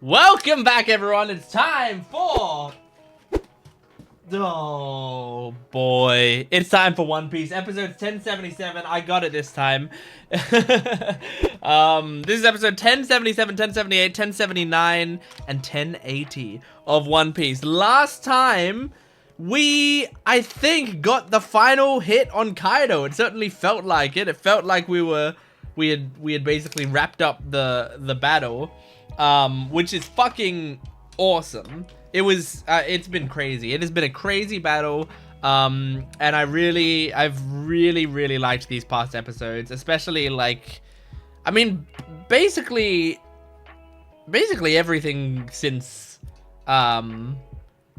Welcome back, everyone. It's time for... Oh, boy. It's time for One Piece. Episode 1077. I got it this time. This is episode 1077, 1078, 1079, and 1080 of One Piece. Last time, we, I think, got the final hit on Kaido. It certainly felt like it. It felt like we had basically wrapped up the battle. Which is fucking awesome. It's been crazy. It has been a crazy battle. And I've really liked these past episodes, especially like, I mean, basically everything since the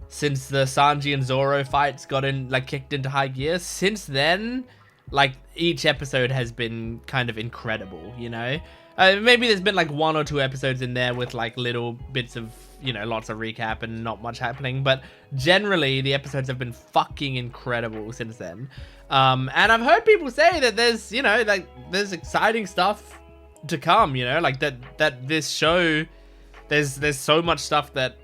Sanji and Zoro fights kicked into high gear. Since then, like, each episode has been kind of incredible, you know? Maybe there's been like 1 or 2 episodes in there with like little bits of, you know, lots of recap and not much happening, but generally the episodes have been fucking incredible since then. And I've heard people say that there's, you know, like there's exciting stuff to come, you know, like that this show, there's so much stuff that,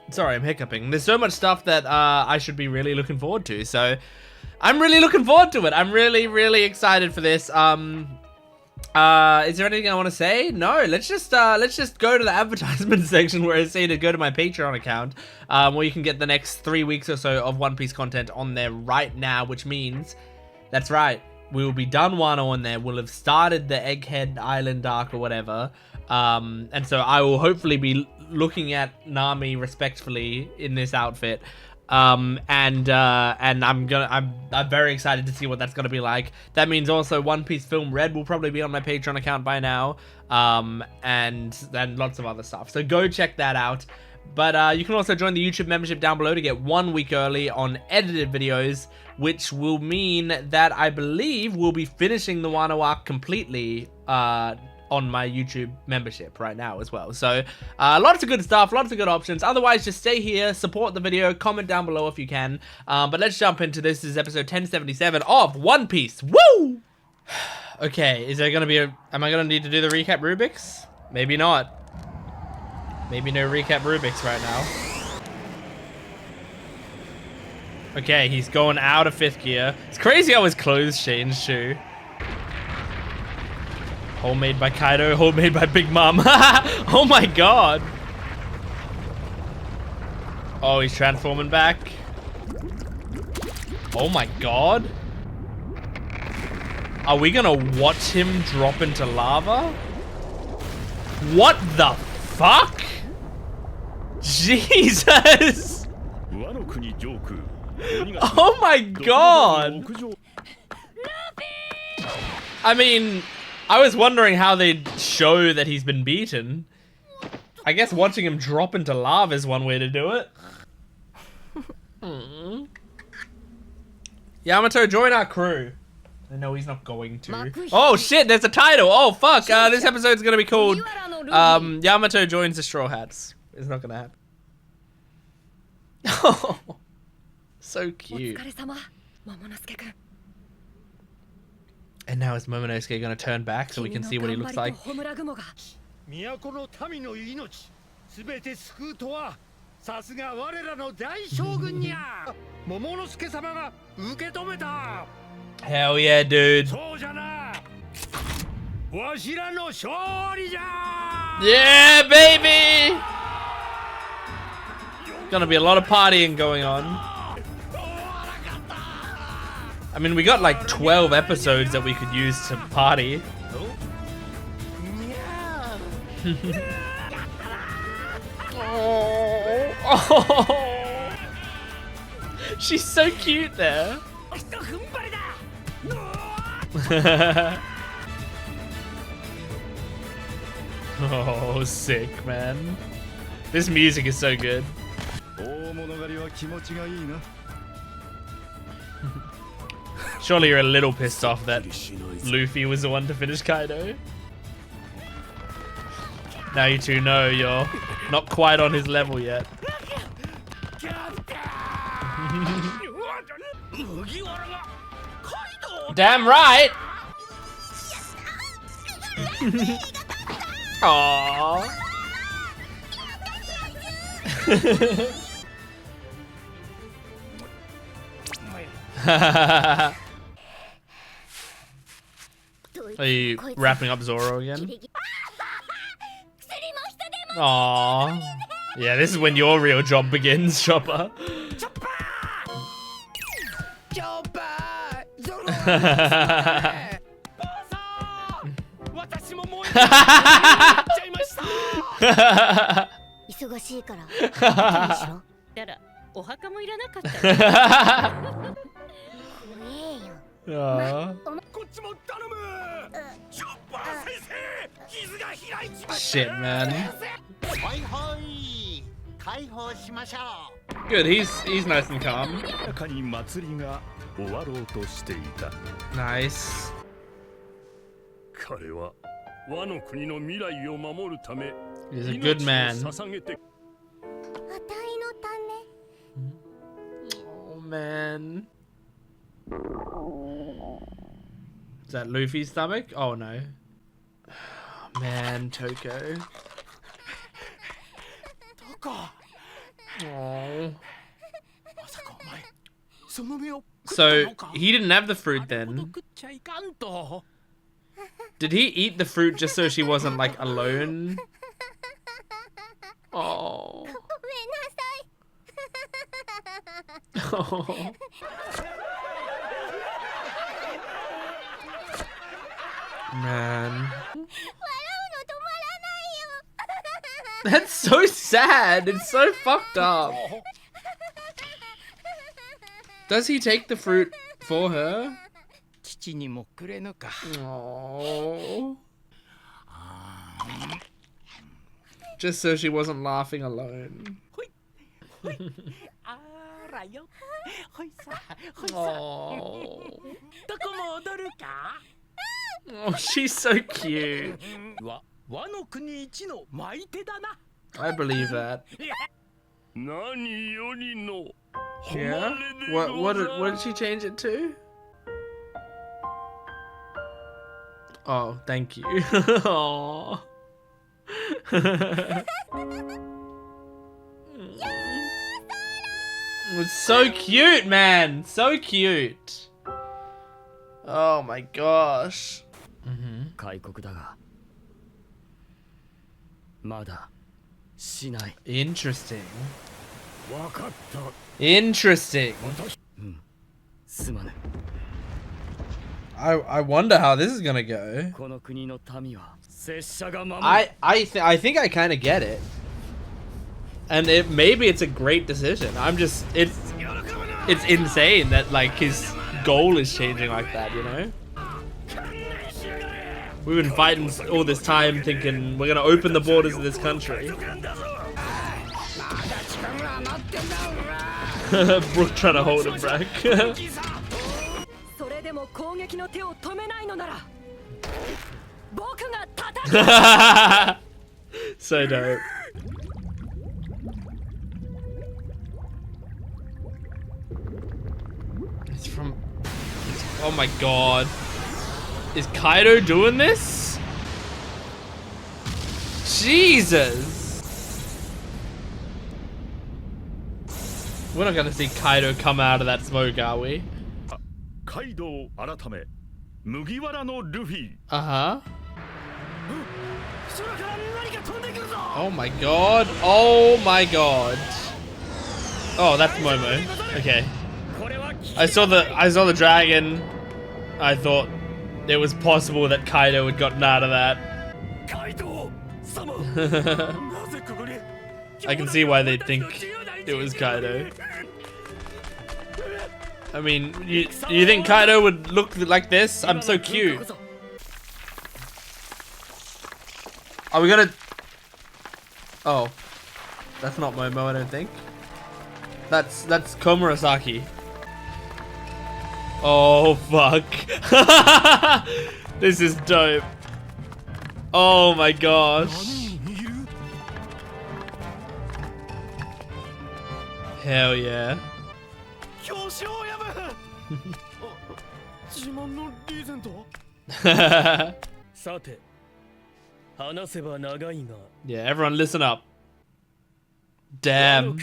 sorry, I'm hiccuping. There's so much stuff that I should be really looking forward to. So I'm really looking forward to it. I'm really excited for this. Is there anything I want to say? No, let's just go to the advertisement section where I say to go to my Patreon account, where you can get the next 3 weeks or so of One Piece content on there right now, which means, that's right, we will be done Wano on there. We'll have started the Egghead Island arc or whatever, and so I will hopefully be looking at Nami respectfully in this outfit. And I'm very excited to see what that's gonna be like. That means also One Piece Film Red will probably be on my Patreon account by now, and then lots of other stuff. So go check that out. But you can also join the YouTube membership down below to get 1 week early on edited videos, which will mean that I believe we'll be finishing the Wano arc completely on my YouTube membership right now as well. So lots of good stuff, lots of good options. Otherwise, just stay here, support the video, comment down below if you can. But let's jump into this. This is episode 1077 of One Piece. Woo! Okay, is there gonna be am I gonna need to do the recap Rubik's? Maybe not. Maybe no recap Rubik's right now. Okay, he's going out of 5th gear. It's crazy how his clothes change too. Homemade by Kaido, homemade by Big Mom. Oh my god. Oh, he's transforming back. Oh my god. Are we gonna watch him drop into lava? What the fuck? Jesus. Oh my god. I mean, I was wondering how they'd show that he's been beaten. I guess watching him drop into lava is one way to do it. Yamato, join our crew. I know he's not going to. Oh shit, there's a title. Oh fuck, this episode's gonna be called Yamato joins the Straw Hats. It's not gonna happen. Oh, so cute. And now is Momonosuke gonna turn back so we can see what he looks like? Hell yeah, dude. Yeah, baby! Gonna be a lot of partying going on. I mean, we got like 12 episodes that we could use to party. Oh. She's so cute there. Oh, sick, man. This music is so good. Surely you're a little pissed off that Luffy was the one to finish Kaido. Now you two know you're not quite on his level yet. Damn right! Aww. Are you wrapping up Zoro again? Aww. Yeah, this is when your real job begins, Chopper. Shit, man. Good, he's nice and calm. Nice. He's a good man. Oh man. Is that Luffy's stomach? Oh no. Oh, man, Toko. Oh. So he didn't have the fruit then. Did he eat the fruit just so she wasn't like alone? Oh. Oh. Man. That's so sad. It's so fucked up. Does he take the fruit for her? Oh. Just so she wasn't laughing alone. Oh. Oh, she's so cute. I believe that. Yeah? What did she change it to? Oh, thank you. Aww. It's so cute, man. So cute. Oh my gosh. Interesting. Interesting. I wonder how this is gonna go. I think I kind of get it, and maybe it's a great decision. It's insane that like his goal is changing like that, you know? We've been fighting all this time thinking we're gonna open the borders of this country. Brooke trying to hold him back. So dope. Oh my god. Is Kaido doing this? Jesus. We're not gonna see Kaido come out of that smoke, are we? Kaido aratame Mugiwara no Luffy. Uh-huh. Oh my god. Oh my god. Oh, that's Momo. Okay. I saw the dragon. I thought it was possible that Kaido had gotten out of that. I can see why they'd think it was Kaido. I mean, you think Kaido would look like this? I'm so cute. Are we gonna... Oh. That's not Momo, I don't think. That's Komurasaki. Oh, fuck. This is dope. Oh my gosh. Hell yeah. Yeah, everyone listen up. Damn.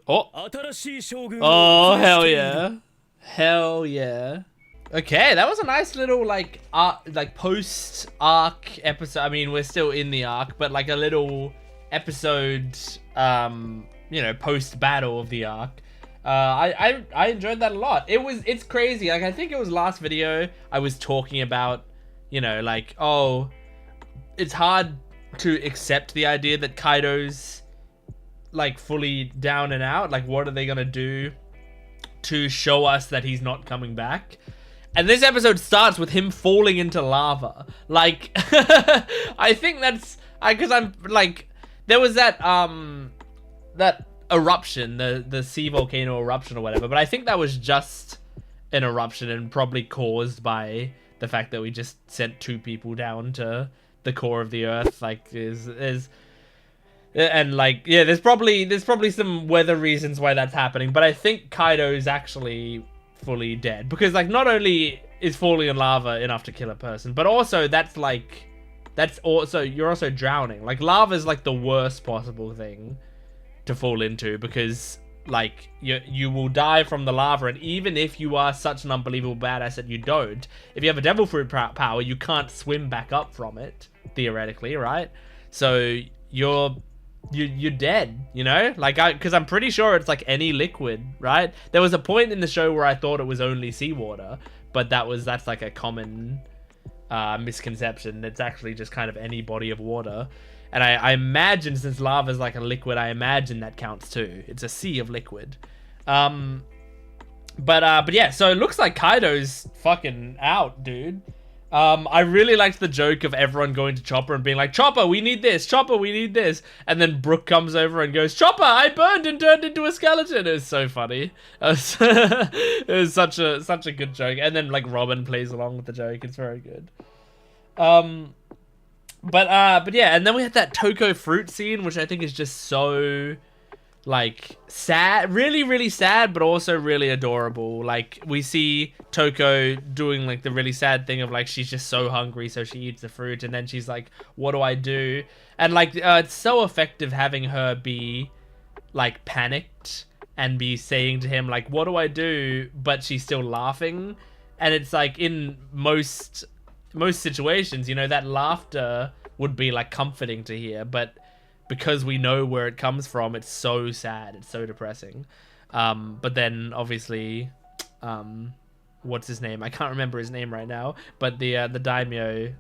Oh. Oh, hell yeah. Hell yeah. Okay, that was a nice little like post arc episode. I mean, we're still in the arc, but like a little episode, you know, post battle of the arc. I enjoyed that a lot. It's crazy. Like, I think it was last video I was talking about, you know, like, oh, it's hard to accept the idea that Kaido's like fully down and out. Like, what are they gonna do to show us that he's not coming back? And this episode starts with him falling into lava. Like, I think that's because I'm like, there was that that eruption, the sea volcano eruption or whatever, but I think that was just an eruption and probably caused by the fact that we just sent 2 people down to the core of the earth. Like, and like, yeah, there's probably some weather reasons why that's happening, but I think Kaido's actually fully dead, because like, not only is falling in lava enough to kill a person, but also you're also drowning. Like, lava is like the worst possible thing to fall into, because like you will die from the lava, and even if you are such an unbelievable badass that you don't, if you have a devil fruit power, you can't swim back up from it theoretically, right? So you're dead, you know? Like, because I'm pretty sure it's like any liquid, right? There was a point in the show where I thought it was only seawater, but that's like a common misconception. It's actually just kind of any body of water. And I imagine, since lava is like a liquid, I imagine that counts too. It's a sea of liquid. But yeah, so it looks like Kaido's fucking out, dude. I really liked the joke of everyone going to Chopper and being like, Chopper, we need this. Chopper, we need this. And then Brook comes over and goes, Chopper, I burned and turned into a skeleton. It was so funny. It was such a good joke. And then like Robin plays along with the joke. It's very good. But yeah, and then we had that Toko fruit scene, which I think is just so like sad, really, really sad, but also really adorable. Like, we see Toko doing like the really sad thing of like, she's just so hungry, so she eats the fruit, and then she's like, what do I do? And like, it's so effective having her be like panicked and be saying to him like, what do I do? But she's still laughing. And it's like, in most situations, you know, that laughter would be like comforting to hear, but because we know where it comes from, it's so sad, it's so depressing. But then obviously, what's his name? I can't remember his name right now, but the daimyo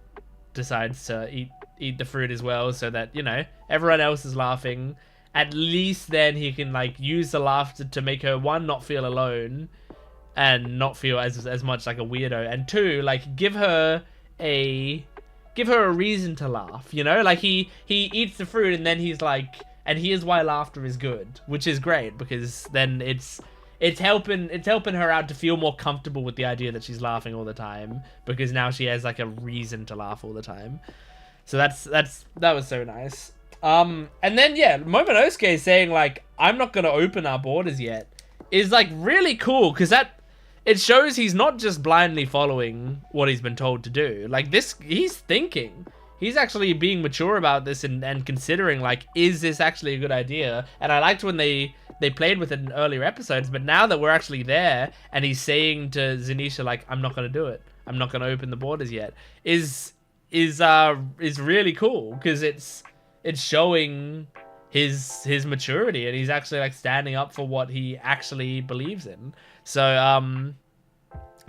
decides to eat the fruit as well, so that, you know, everyone else is laughing. At least then he can like use the laughter to make her, 1, not feel alone and not feel as much like a weirdo, and 2, like give her a reason to laugh, you know? Like, he eats the fruit, and then he's like, and here's why laughter is good, which is great, because then it's helping her out to feel more comfortable with the idea that she's laughing all the time, because now she has like a reason to laugh all the time. So that was so nice. And then yeah, Momonosuke saying like, I'm not gonna open our borders yet, is like really cool, because it shows he's not just blindly following what he's been told to do. Like, this, he's thinking. He's actually being mature about this and considering, like, is this actually a good idea? And I liked when they played with it in earlier episodes, but now that we're actually there, and he's saying to Zanisha, like, I'm not going to do it. I'm not going to open the borders yet. Is really cool, because it's showing his maturity, and he's actually, like, standing up for what he actually believes in. So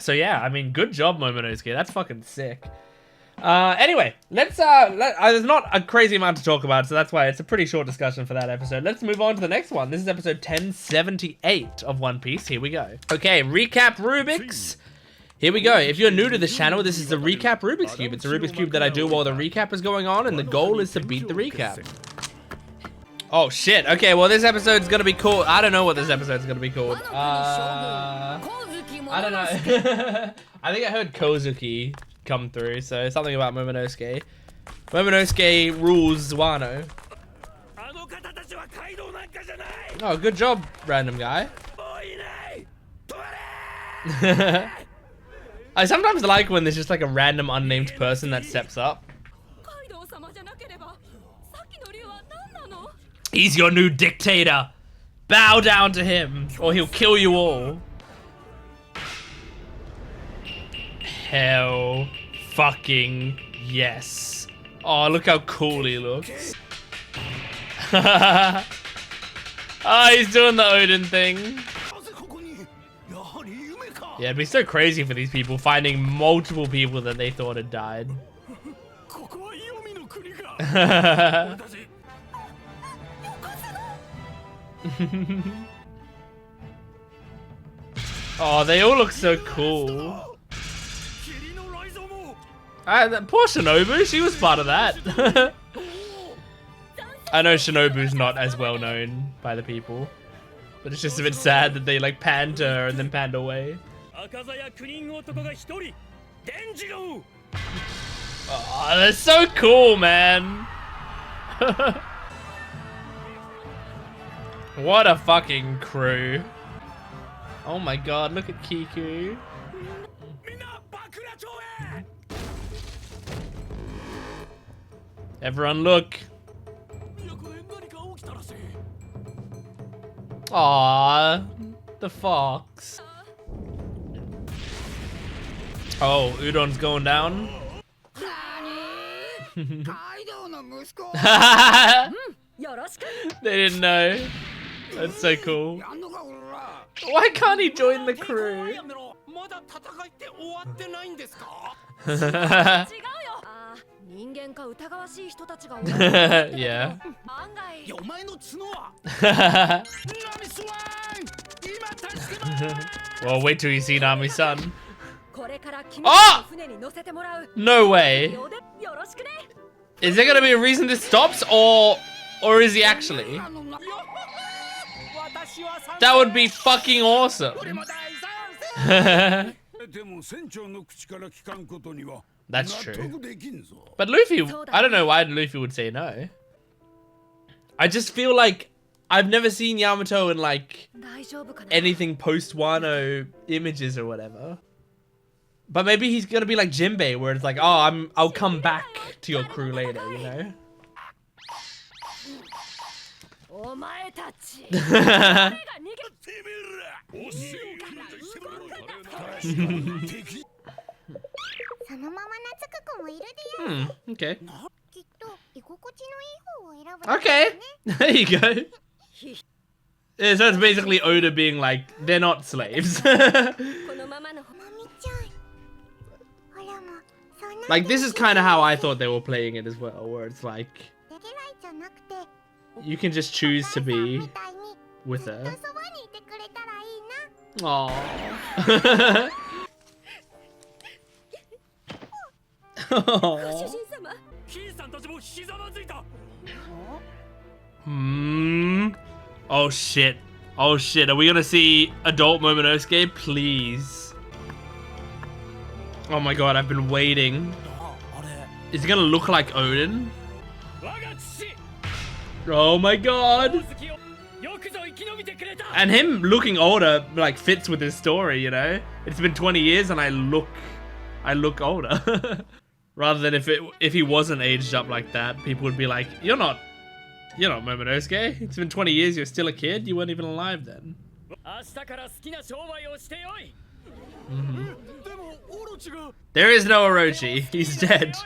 yeah, I mean, good job, Momonosuke. That's fucking sick. Anyway, let's there's not a crazy amount to talk about, so that's why it's a pretty short discussion for that episode. Let's move on to the next one. This is episode 1078 of One Piece. Here we go. Okay, recap Rubik's. Here we go. If you're new to this channel, this is the recap Rubik's Cube. It's a Rubik's Cube that I do while the recap is going on, and the goal is to beat the recap. Oh shit, okay, well this episode's gonna be called, I don't know what this episode's gonna be called. I don't know. I think I heard Kozuki come through, so something about Momonosuke. Momonosuke rules Wano. Oh, good job, random guy. I sometimes like when there's just like a random unnamed person that steps up. He's your new dictator. Bow down to him, or he'll kill you all. Hell fucking yes. Oh, look how cool he looks. Oh, he's doing the Odin thing. Yeah, it'd be so crazy for these people finding multiple people that they thought had died. Oh, they all look so cool. Poor Shinobu, she was part of that. I know Shinobu's not as well known by the people, but it's just a bit sad that they like panned her and then panned away. Oh, that's so cool, man. What a fucking crew. Oh my god, look at Kiku. Everyone look. Aww, the fox. Oh, Udon's going down. They didn't know. That's so cool. Why can't he join the crew? Yeah. Well, wait till you see Nami-san. Oh! No way. Is there gonna be a reason this stops, or is he actually? That would be fucking awesome. That's true. But Luffy, I don't know why Luffy would say no. I just feel like I've never seen Yamato in like anything post Wano images or whatever. But maybe he's gonna be like Jinbei, where it's like, oh, I'll come back to your crew later, you know? Okay. Okay, there you go. Yeah, so it's basically Oda being like, they're not slaves. Like, this is kind of how I thought they were playing it as well, where it's like, you can just choose to be with her. Aww. Oh shit. Oh shit. Are we gonna see adult Momonosuke? Please. Oh my god, I've been waiting. Is it gonna look like Odin? Oh my god. And him looking older like fits with his story, you know? It's been 20 years and I look older. Rather than if he wasn't aged up like that, people would be like, you're not Momonosuke. It's been 20 years, you're still a kid. You weren't even alive then. There is no Orochi. He's dead.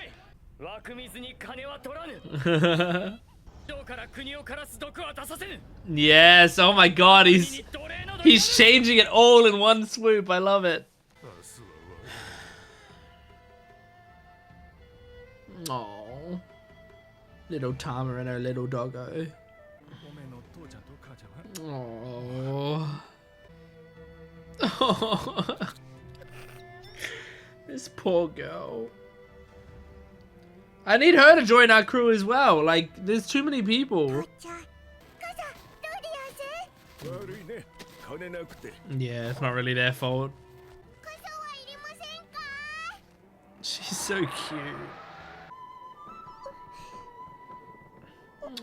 Yes, oh my god, he's changing it all in one swoop. I love it. Oh, little Tama and her little doggo. Oh. Oh. This poor girl. I need her to join our crew as well. Like, there's too many people. Yeah, it's not really their fault. She's so cute.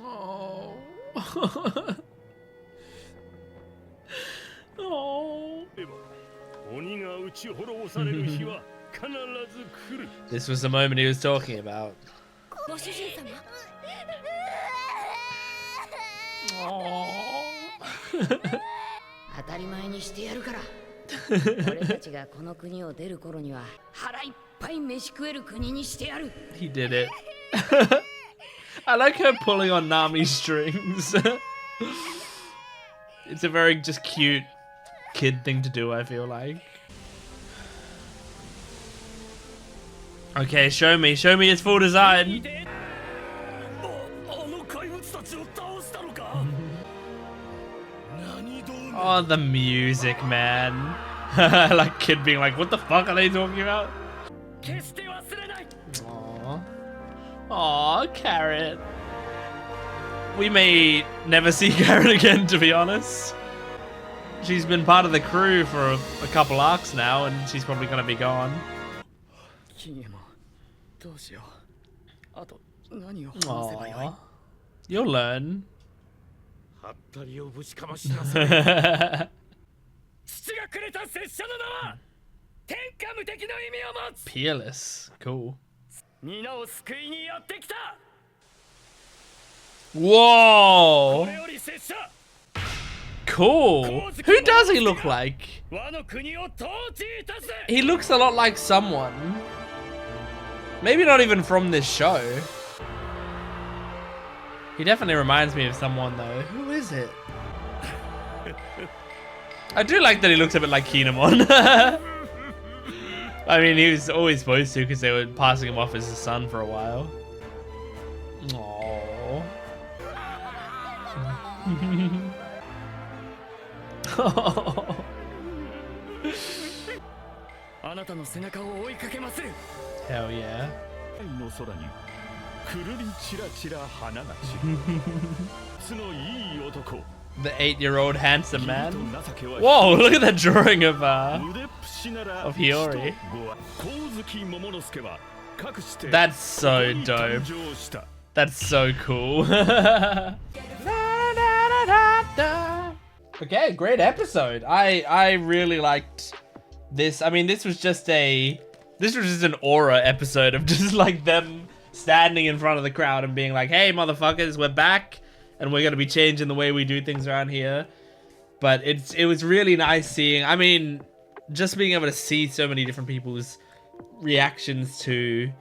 Oh. Oh. This was the moment he was talking about. 当たり前にしてやるから。俺たちがこの国を出る頃には腹いっぱい飯食える国にしてやる。He did it. I like her pulling on Nami's strings. It's a very just cute kid thing to do, I feel like. Okay, show me his full design. Oh, the music, man. Like kid being like, what the fuck are they talking about? Aww. Aww, Carrot. We may never see Carrot again, to be honest. She's been part of the crew for a couple arcs now, and she's probably gonna be gone. Aww. You'll learn. Peerless. Cool. Whoa! Cool. Who does he look like? He looks a lot like someone. Maybe not even from this show. He definitely reminds me of someone though. Who is it? I do like that he looks a bit like Kinemon. I mean, he was always supposed to because they were passing him off as his son for a while. Aww. Hell yeah. The 8-year-old handsome man. Whoa, look at that drawing of Hiyori. That's so dope. That's so cool. Okay, great episode. I really liked this. I mean, this was just an aura episode of just like them standing in front of the crowd and being like, hey motherfuckers, we're back and we're gonna be changing the way we do things around here. But it was really nice seeing, I mean, just being able to see so many different people's reactions to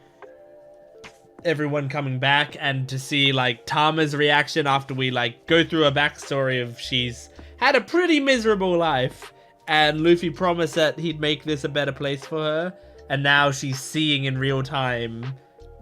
everyone coming back, and to see like Tama's reaction after we like go through a backstory of she's had a pretty miserable life and Luffy promised that he'd make this a better place for her, and now she's seeing in real time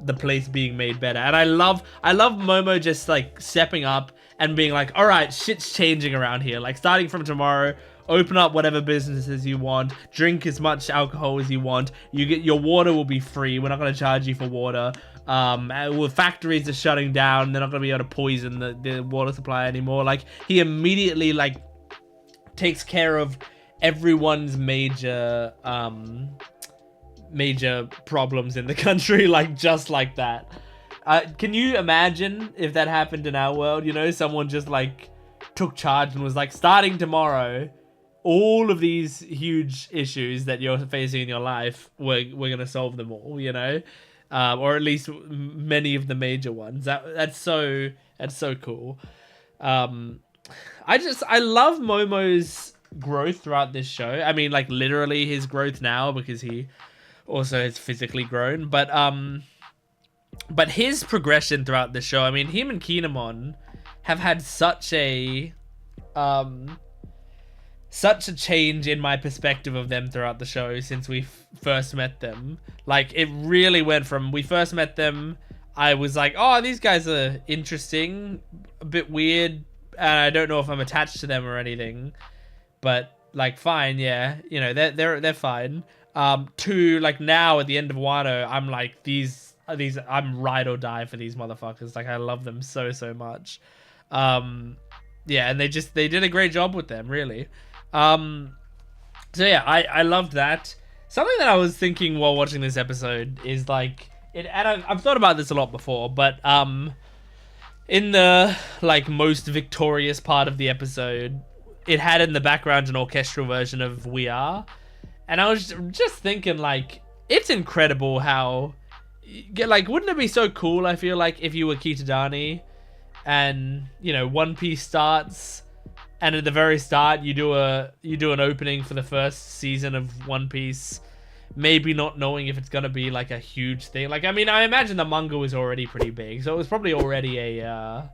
the place being made better. And I love Momo just like stepping up and being like, all right, shit's changing around here. Like starting from tomorrow, open up whatever businesses you want, drink as much alcohol as you want. Your water will be free. We're not going to charge you for water. Factories are shutting down. They're not going to be able to poison the water supply anymore. Like he immediately like takes care of everyone's major problems in the country, like just like that. Can you imagine if that happened in our world? You know, someone just like took charge and was like, starting tomorrow, all of these huge issues that you're facing in your life, we're gonna solve them all, you know, or at least many of the major ones. That's so cool. I love Momo's growth throughout this show. I mean, like literally his growth now, because he also has physically grown, but his progression throughout the show. I mean, him and Kinemon have had such a change in my perspective of them throughout the show since we first met them. Like it really went from, we first met them, I was like, oh, these guys are interesting, a bit weird, and I don't know if I'm attached to them or anything, but like fine, yeah, you know, they're fine. To like now at the end of Wano, I'm like these I'm ride or die for these motherfuckers. Like I love them so much. Yeah, and they did a great job with them, really. So yeah, I loved that. Something that I was thinking while watching this episode is like and I've thought about this a lot before, but in the like most victorious part of the episode, it had in the background an orchestral version of We Are. And I was just thinking, like, it's incredible how, like, wouldn't it be so cool, I feel like, if you were Kitadani and you know, One Piece starts, and at the very start you do an opening for the first season of One Piece, maybe not knowing if it's gonna be like a huge thing. Like, I mean, I imagine the manga was already pretty big, so it was probably already an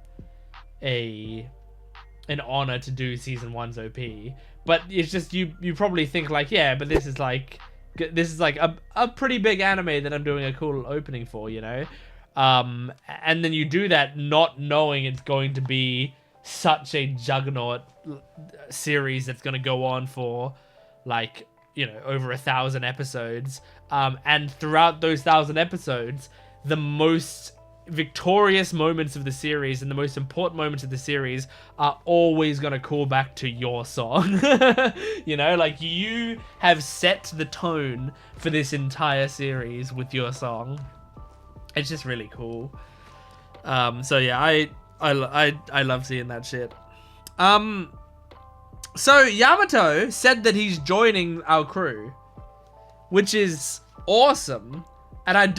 honor to do season 1's OP. But it's just you probably think like, yeah, but this is like a pretty big anime that I'm doing a cool opening for, you know. And then you do that not knowing it's going to be such a juggernaut series that's going to go on for like, you know, over 1,000 episodes. And throughout those 1,000 episodes, the most victorious moments of the series and the most important moments of the series are always going to call back to your song. You know, like, you have set the tone for this entire series with your song. It's just really cool. So yeah, I love seeing that shit. So Yamato said that he's joining our crew, which is awesome. And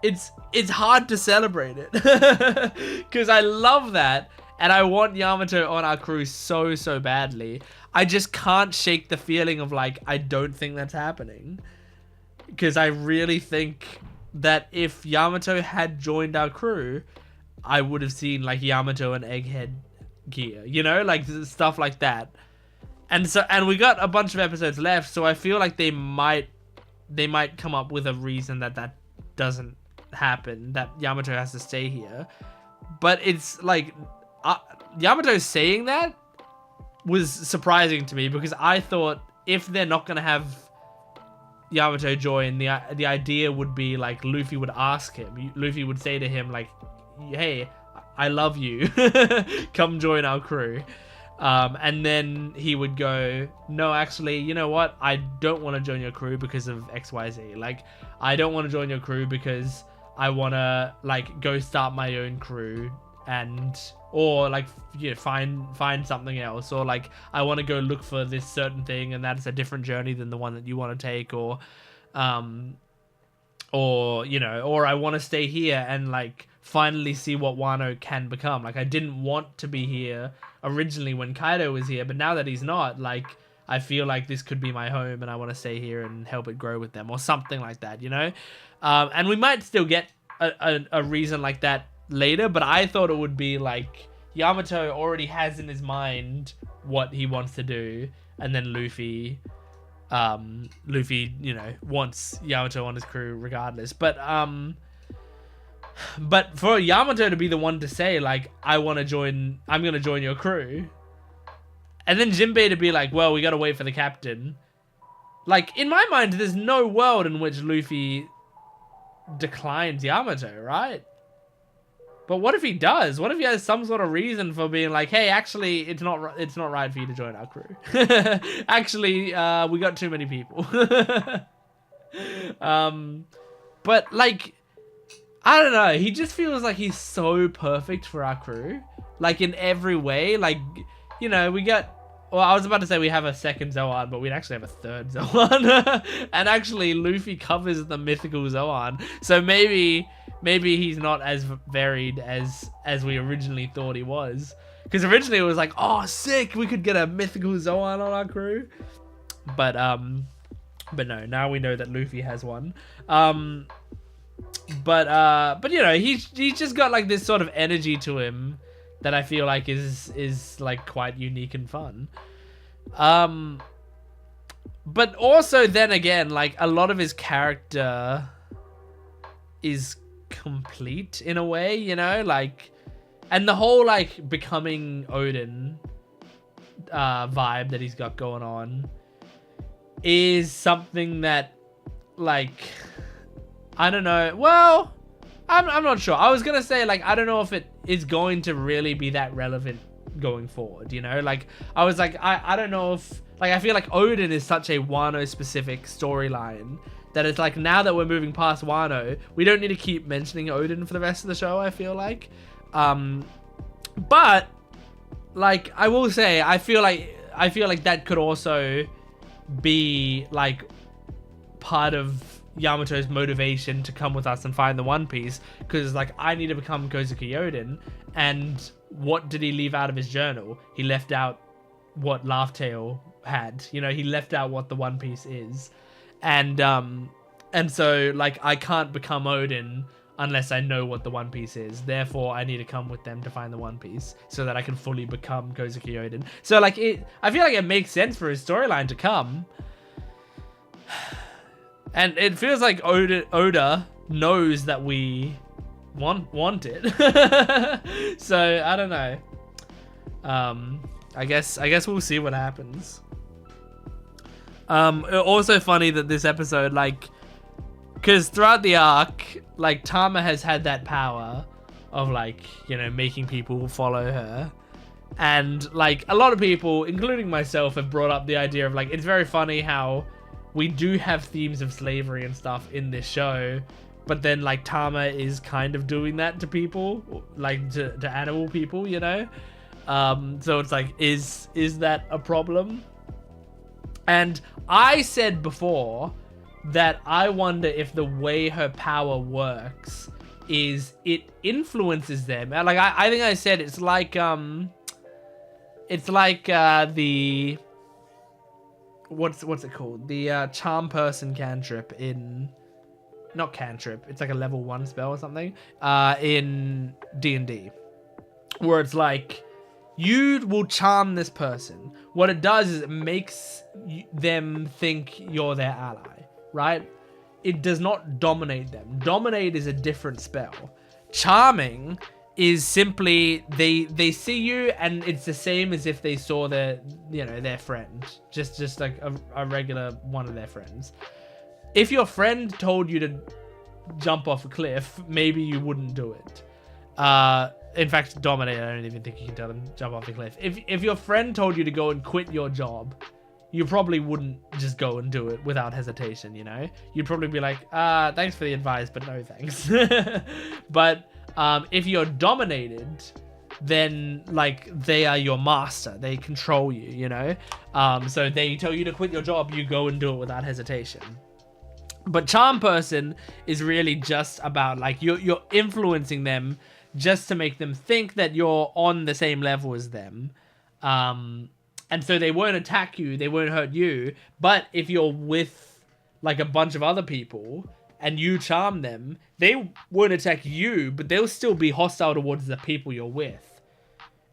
it's hard to celebrate it because I love that and I want Yamato on our crew so badly. I just can't shake the feeling of like, I don't think that's happening, because I really think that if Yamato had joined our crew, I would have seen like Yamato and Egghead gear, you know, like stuff like that. And we got a bunch of episodes left, so I feel like they might come up with a reason that doesn't happen, that Yamato has to stay here. But it's like Yamato saying that was surprising to me, because I thought if they're not gonna have Yamato join, the idea would be like Luffy would ask him. Luffy would say to him like, hey, I love you, come join our crew. And then he would go, no, actually, you know what? I don't want to join your crew because of XYZ. Like, I don't want to join your crew because I want to like go start my own crew, or like, you know, find something else, or like I want to go look for this certain thing and that's a different journey than the one that you want to take, or you know, or I want to stay here and like finally see what Wano can become. Like, I didn't want to be here originally when Kaido was here, but now that he's not, like, I feel like this could be my home and I want to stay here and help it grow with them, or something like that, you know? And we might still get a reason like that later, but I thought it would be like Yamato already has in his mind what he wants to do, and then Luffy, you know, wants Yamato on his crew regardless. But for Yamato to be the one to say like, I'm gonna join your crew, and then Jinbei to be like, well, we gotta wait for the captain. Like, in my mind, there's no world in which Luffy declines Yamato, right? But what if he does? What if he has some sort of reason for being like, hey, actually, it's not right for you to join our crew. Actually, we got too many people. But like, I don't know. He just feels like he's so perfect for our crew. Like, in every way. Like, you know, well, I was about to say we have a second Zoan, but we'd actually have a third Zoan. And actually, Luffy covers the mythical Zoan. So maybe he's not as varied as we originally thought he was. Because originally it was like, oh, sick, we could get a mythical Zoan on our crew. But no, now we know that Luffy has one. But you know, he's just got like this sort of energy to him that I feel like is like quite unique and fun. But also then again, like, a lot of his character is complete in a way, you know, like, and the whole like becoming Odin vibe that he's got going on is something that, like, I don't know. Well, I'm not sure. I was gonna say, like, I don't know if it is going to really be that relevant going forward, you know? Like, I was like, I don't know if, like, I feel like Odin is such a Wano specific storyline that it's like, now that we're moving past Wano, we don't need to keep mentioning Odin for the rest of the show, I feel like. But like, I will say, I feel like that could also be like part of Yamato's motivation to come with us and find the One Piece, because like I need to become Kozuki Yoden. And what did he leave out of his journal? He left out what Laugh Tale had. You know, he left out what the One Piece is. And so like I can't become Odin unless I know what the One Piece is. Therefore, I need to come with them to find the One Piece so that I can fully become Kozuki Yoden. So like I feel like it makes sense for his storyline to come. And it feels like Oda knows that we want it. So I don't know. I guess we'll see what happens. Also funny that this episode, like, because throughout the arc, like Tama has had that power of like, you know, making people follow her. And like a lot of people, including myself, have brought up the idea of like, it's very funny how we do have themes of slavery and stuff in this show, but then like Tama is kind of doing that to people, like to animal people, you know? So it's like, is that a problem? And I said before that I wonder if the way her power works is it influences them. Like I think I said it's like the what's it called? The charm person cantrip in, not cantrip, it's like a level 1 spell or something, in D&D, where it's like you will charm this person. What it does is it makes them think you're their ally, right? It does not dominate them. Dominate is a different spell. Charming is simply they see you and it's the same as if they saw their friend, just like a regular one of their friends. If your friend told you to jump off a cliff, maybe you wouldn't do it. In fact, dominate, I don't even think you can tell them jump off the cliff. If your friend told you to go and quit your job, you probably wouldn't just go and do it without hesitation, you know? You'd probably be like, thanks for the advice, but no thanks. But if you're dominated, then like they are your master. They control you, you know? So they tell you to quit your job, you go and do it without hesitation. But charm person is really just about like you're influencing them just to make them think that you're on the same level as them. And so they won't attack you, they won't hurt you. But if you're with like a bunch of other people and you charm them, they won't attack you, but they'll still be hostile towards the people you're with.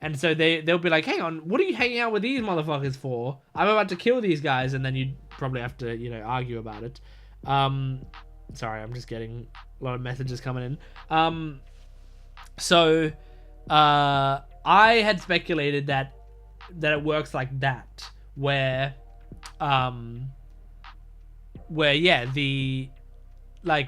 And so they'll be like, hang on, what are you hanging out with these motherfuckers for? I'm about to kill these guys. And then you'd probably have to, you know, argue about it. Sorry, I'm just getting a lot of messages coming in. So I had speculated that it works like that, where yeah,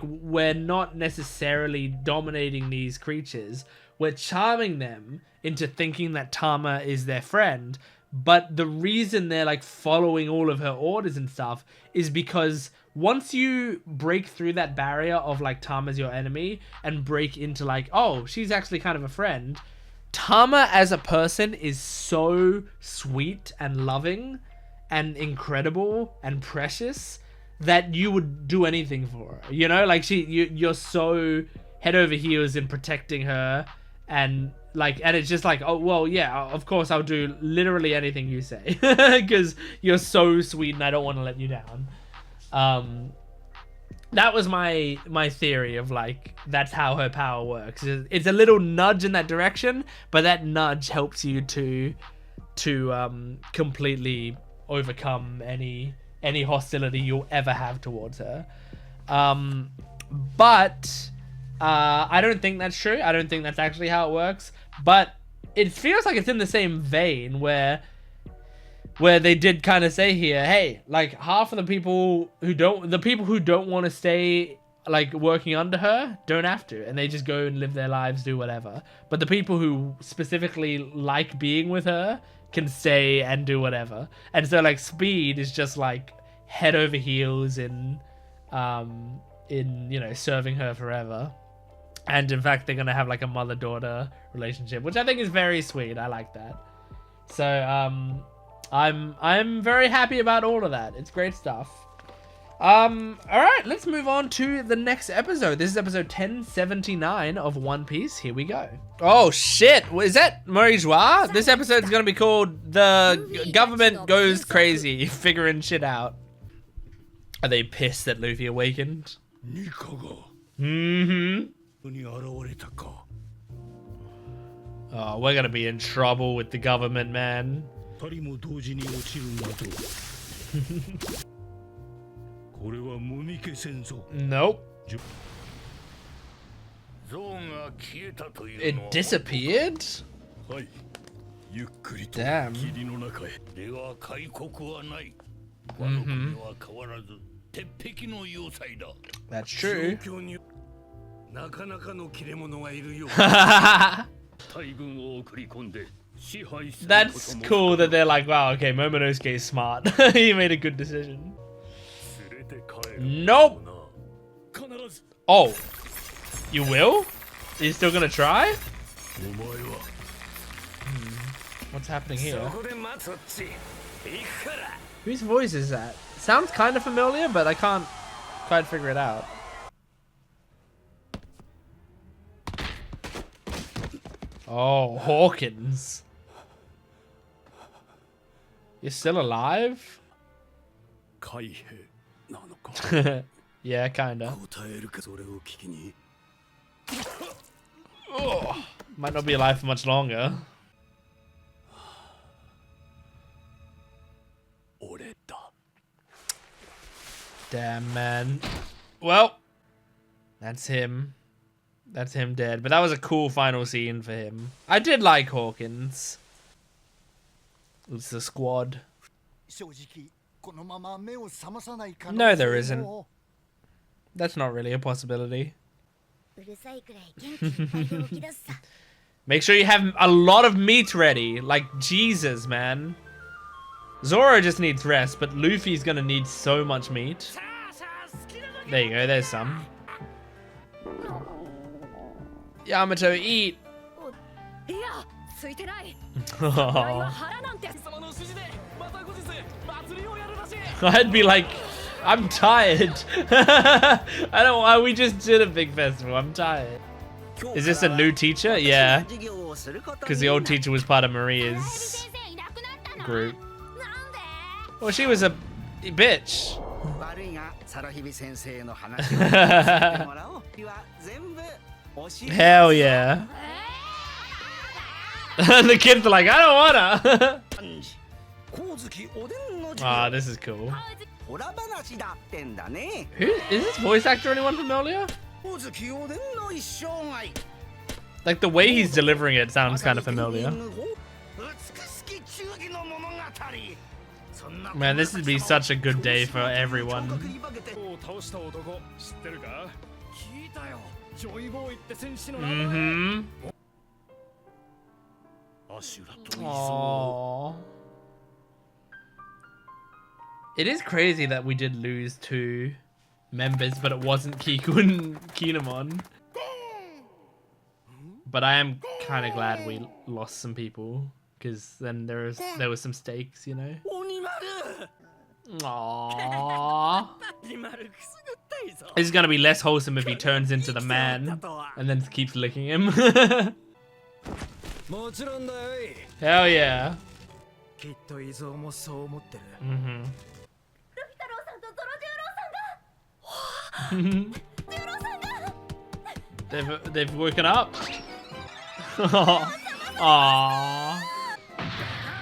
we're not necessarily dominating these creatures, we're charming them into thinking that Tama is their friend. But the reason they're like following all of her orders and stuff is because once you break through that barrier of like Tama's your enemy and break into like, oh, she's actually kind of a friend, Tama as a person is so sweet and loving and incredible and precious that you would do anything for her, you know? Like you're so head over heels in protecting her, and it's just like, oh well, yeah, of course I'll do literally anything you say because you're so sweet and I don't want to let you down. That was my theory of like, that's how her power works. It's a little nudge in that direction, but that nudge helps you to completely overcome any hostility you'll ever have towards her. But I don't think that's true. I don't think that's actually how it works. But it feels like it's in the same vein where they did kind of say here, hey, like half of the people who don't want to stay like working under her don't have to, and they just go and live their lives, do whatever. But the people who specifically like being with her can stay and do whatever. And so like Speed is just like head over heels in you know, serving her forever. And in fact, they're gonna have like a mother-daughter relationship, which I think is very sweet. I like that. So I'm very happy about all of that. It's great stuff. Alright, let's move on to the next episode. This is episode 1079 of One Piece. Here we go. Oh shit, is that Morijois? This episode's gonna be called The Government Goes Crazy, figuring shit out. Are they pissed that Luffy awakened? Mm-hmm. Oh, we're gonna be in trouble with the government, man. Nope. It disappeared? Damn. Mm-hmm. That's true. That's cool that they're like, wow, okay, Momonosuke is smart. He made a good decision. Nope. Oh, you will? Are you still gonna try? What's happening here? Whose voice is that? Sounds kind of familiar, but I can't quite figure it out. Oh, Hawkins. You're still alive? Yeah, kinda. Oh, might not be alive for much longer. Damn, man. Well, that's him. That's him dead. But that was a cool final scene for him. I did like Hawkins. It's the squad. No, there isn't. That's not really a possibility. Make sure you have a lot of meat ready. Like, Jesus, man. Zoro just needs rest, but Luffy's gonna need so much meat. There you go, there's some. Yamato, eat! I'd be like, I'm tired. We just did a big festival, I'm tired. Is this a new teacher? Yeah. Because the old teacher was part of Maria's group. Well, she was a bitch. Hell yeah. The kids are like, I don't wanna. Ah, this is cool. Who is this voice actor? Anyone familiar? Like the way he's delivering it sounds kind of familiar. Man, this would be such a good day for everyone. Mm-hmm. Aww. It is crazy that we did lose 2 members, but it wasn't Kiku and Kinemon. But I am kind of glad we lost some people, because then there was some stakes, you know. Aww. It's gonna be less wholesome if he turns into the man and then keeps licking him. Hell yeah. Mm-hmm. They've woken up. Aww.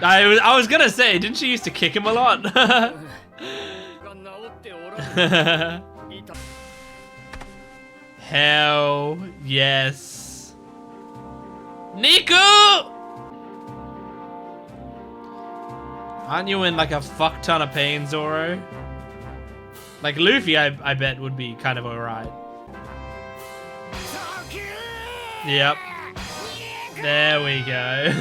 I was gonna say, didn't she used to kick him a lot? Hell yes. Niku! Aren't you in like a fuck ton of pain, Zoro? Like Luffy, I bet would be kind of alright. Yep. There we go.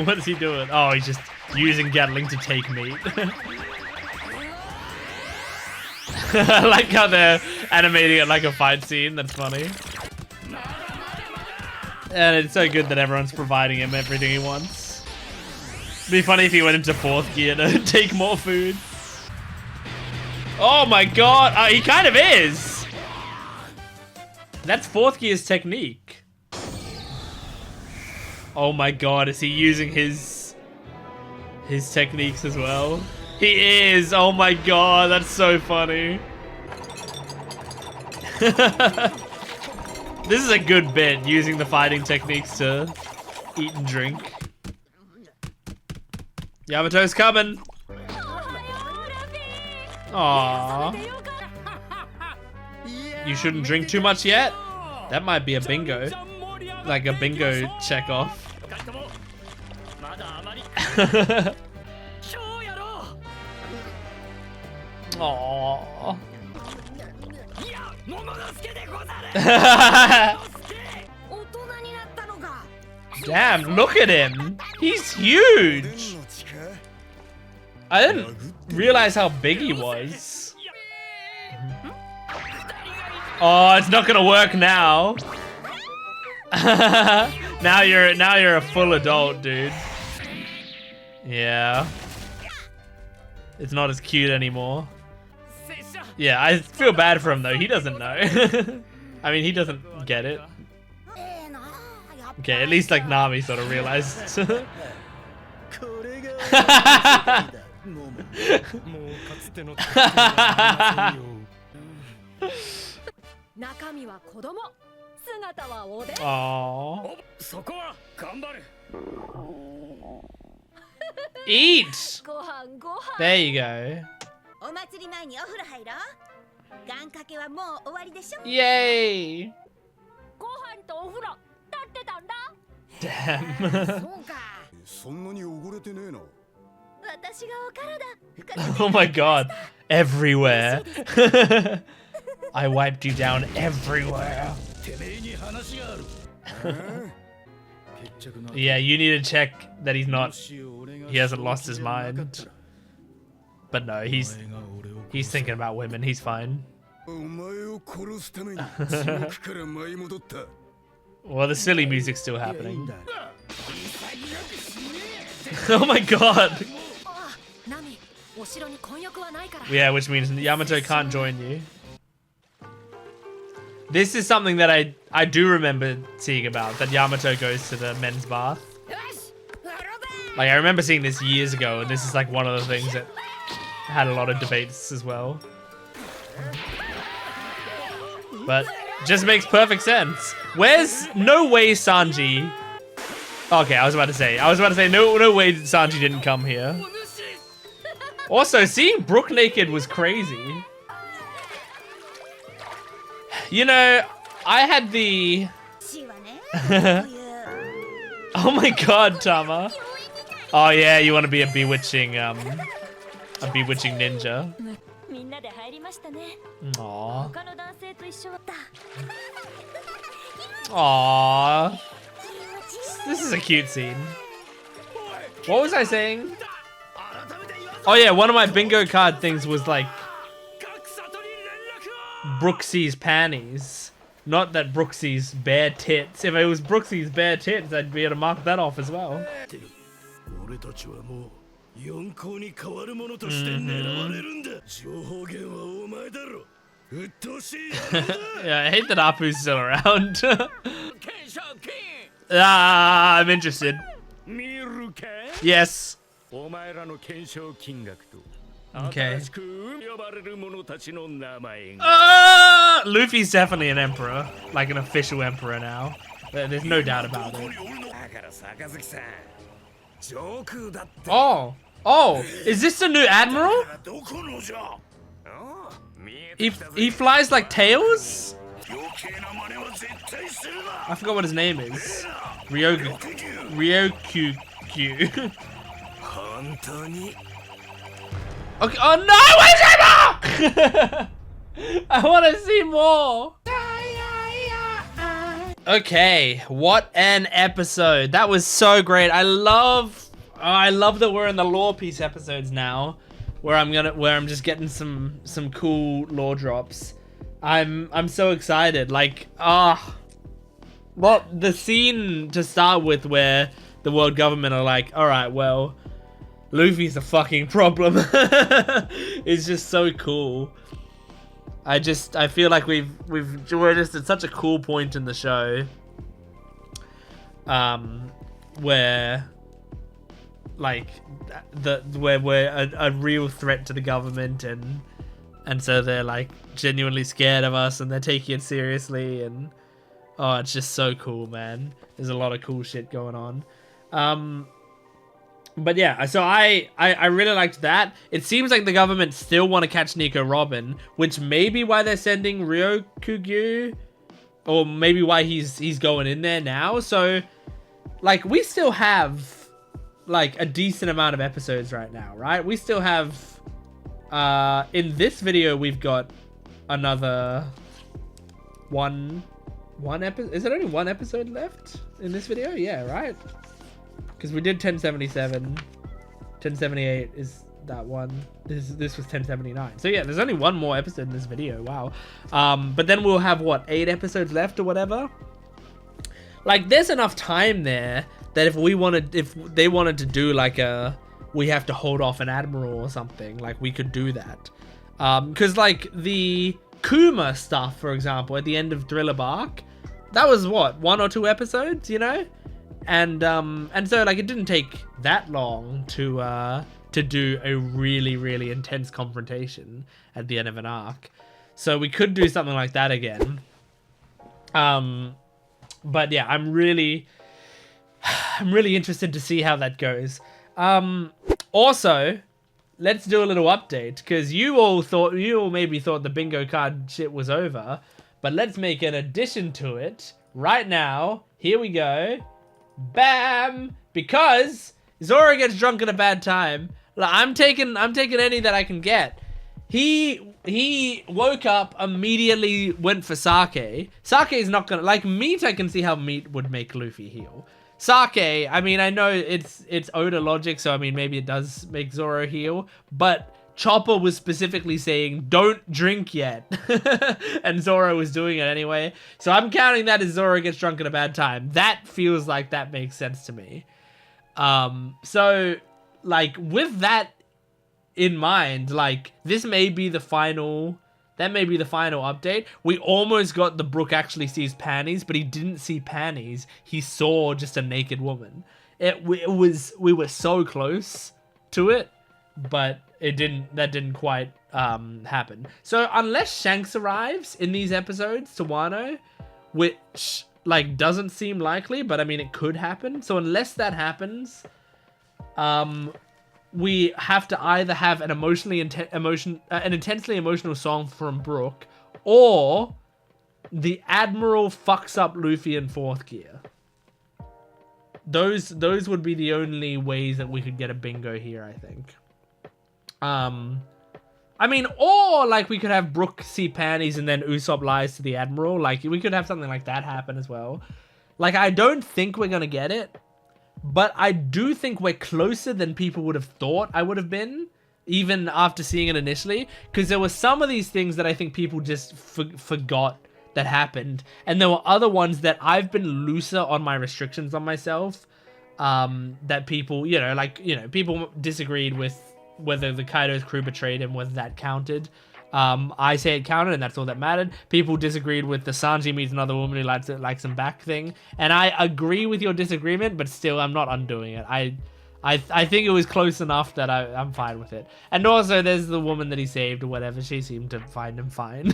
What is he doing? Oh, he's just using Gatling to take meat. I like how they're animating it like a fight scene. That's funny. And it's so good that everyone's providing him everything he wants. It'd be funny if he went into 4th gear to take more food. Oh my god, he kind of is. That's 4th gear's technique. Oh my god, is he using his techniques as well? He is. Oh my god, that's so funny. This is a good bit, using the fighting techniques to eat and drink. Yamato's coming. Aww. You shouldn't drink too much yet? That might be a bingo. Like a bingo check off. Aww. Damn, look at him. He's huge. I didn't realize how big he was. Oh, it's not gonna work now. now you're a full adult, dude. Yeah. It's not as cute anymore. Yeah, I feel bad for him though. He doesn't know. I mean, he doesn't get it. Okay, at least like Nami sort of realized. Aww. Eat! There you go. Yay! Damn. Oh my god. Everywhere. I wiped you down everywhere. Yeah, you need to check that he hasn't lost his mind. But no, he's thinking about women. He's fine. Well, the silly music's still happening. Oh my god. Yeah, which means Yamato can't join you. This is something that I do remember seeing about, that Yamato goes to the men's bath. Like, I remember seeing this years ago, and this is like one of the things that had a lot of debates as well. But just makes perfect sense. Where's no way Sanji? Okay, I was about to say no way Sanji didn't come here. Also, seeing Brook naked was crazy. You know, I had the oh my god, Tama. Oh yeah, you want to be a bewitching ninja. Aww. Aww. This is a cute scene. What was I saying? Oh yeah, one of my bingo card things was like Brooksy's panties. Not that Brooksy's bare tits. If it was Brooksy's bare tits, I'd be able to mark that off as well. Yeah, I hate that Apu's still around. Ah, I'm interested. Yes. Okay. Luffy's definitely an emperor, like an official emperor now. There's no doubt about it. Oh, is this the new admiral? He flies like tails? I forgot what his name is. Ryokyu. Okay. Oh no! Where's Emma? I want to see more. Okay, what an episode! That was so great. I love that we're in the lore piece episodes now, where I'm just getting some cool lore drops. I'm so excited. Like, well, the scene to start with where the world government are like, all right, well, Luffy's a fucking problem. It's just so cool. I feel like we're just at such a cool point in the show, where like where we're a real threat to the government, and so they're like genuinely scared of us and they're taking it seriously, and oh, it's just so cool, man. There's a lot of cool shit going on. But yeah, so I really liked that. It seems like the government still want to catch Nico Robin, which may be why they're sending Ryokugyu, or maybe why he's going in there now. So, like, we still have, like, a decent amount of episodes right now, right? We still have, in this video, we've got another one episode. Is there only one episode left in this video? Yeah, right? Because we did 1077, 1078 is that one. This was 1079. So yeah, there's only one more episode in this video. Wow. But then we'll have what, 8 episodes left or whatever. Like, there's enough time there that if they wanted to do like we have to hold off an admiral or something, like we could do that. Because like the Kuma stuff, for example, at the end of Thriller Bark, that was what, 1 or 2 episodes, you know? And so like it didn't take that long to do a really, really intense confrontation at the end of an arc. So we could do something like that again. But yeah, I'm really interested to see how that goes. Also, let's do a little update, because you all maybe thought the bingo card shit was over, but let's make an addition to it right now. Here we go. Bam! Because Zoro gets drunk at a bad time. I'm taking any that I can get. He woke up, immediately went for sake. Sake is not gonna, like, meat. I can see how meat would make Luffy heal. Sake, I mean, I know it's Oda logic, so I mean maybe it does make Zoro heal, but Chopper was specifically saying don't drink yet, and Zoro was doing it anyway. So I'm counting that as Zoro gets drunk at a bad time. That feels like that makes sense to me. So like with that in mind, like this may be the final. That may be the final update. We almost got the Brook actually sees panties, but he didn't see panties. He saw just a naked woman. We were so close to it, but that didn't quite happen. So unless Shanks arrives in these episodes to Wano, which like doesn't seem likely, but I mean it could happen. So unless that happens, we have to either have an intensely emotional song from Brook, or the Admiral fucks up Luffy in 4th gear. Those would be the only ways that we could get a bingo here, I think. I mean, or like we could have Brook see panties and then Usopp lies to the Admiral. Like we could have something like that happen as well. Like I don't think we're gonna get it, but I do think we're closer than people would have thought I would have been, even after seeing it initially. Because there were some of these things that I think people just forgot that happened. And there were other ones that I've been looser on my restrictions on myself. That people, people disagreed with whether the Kaido's crew betrayed him, whether that counted. I say it counted, and that's all that mattered. People disagreed with the Sanji meets another woman who likes him back thing, and I agree with your disagreement, but still, I'm not undoing it. I think it was close enough that I'm fine with it. And also, there's the woman that he saved or whatever. She seemed to find him fine.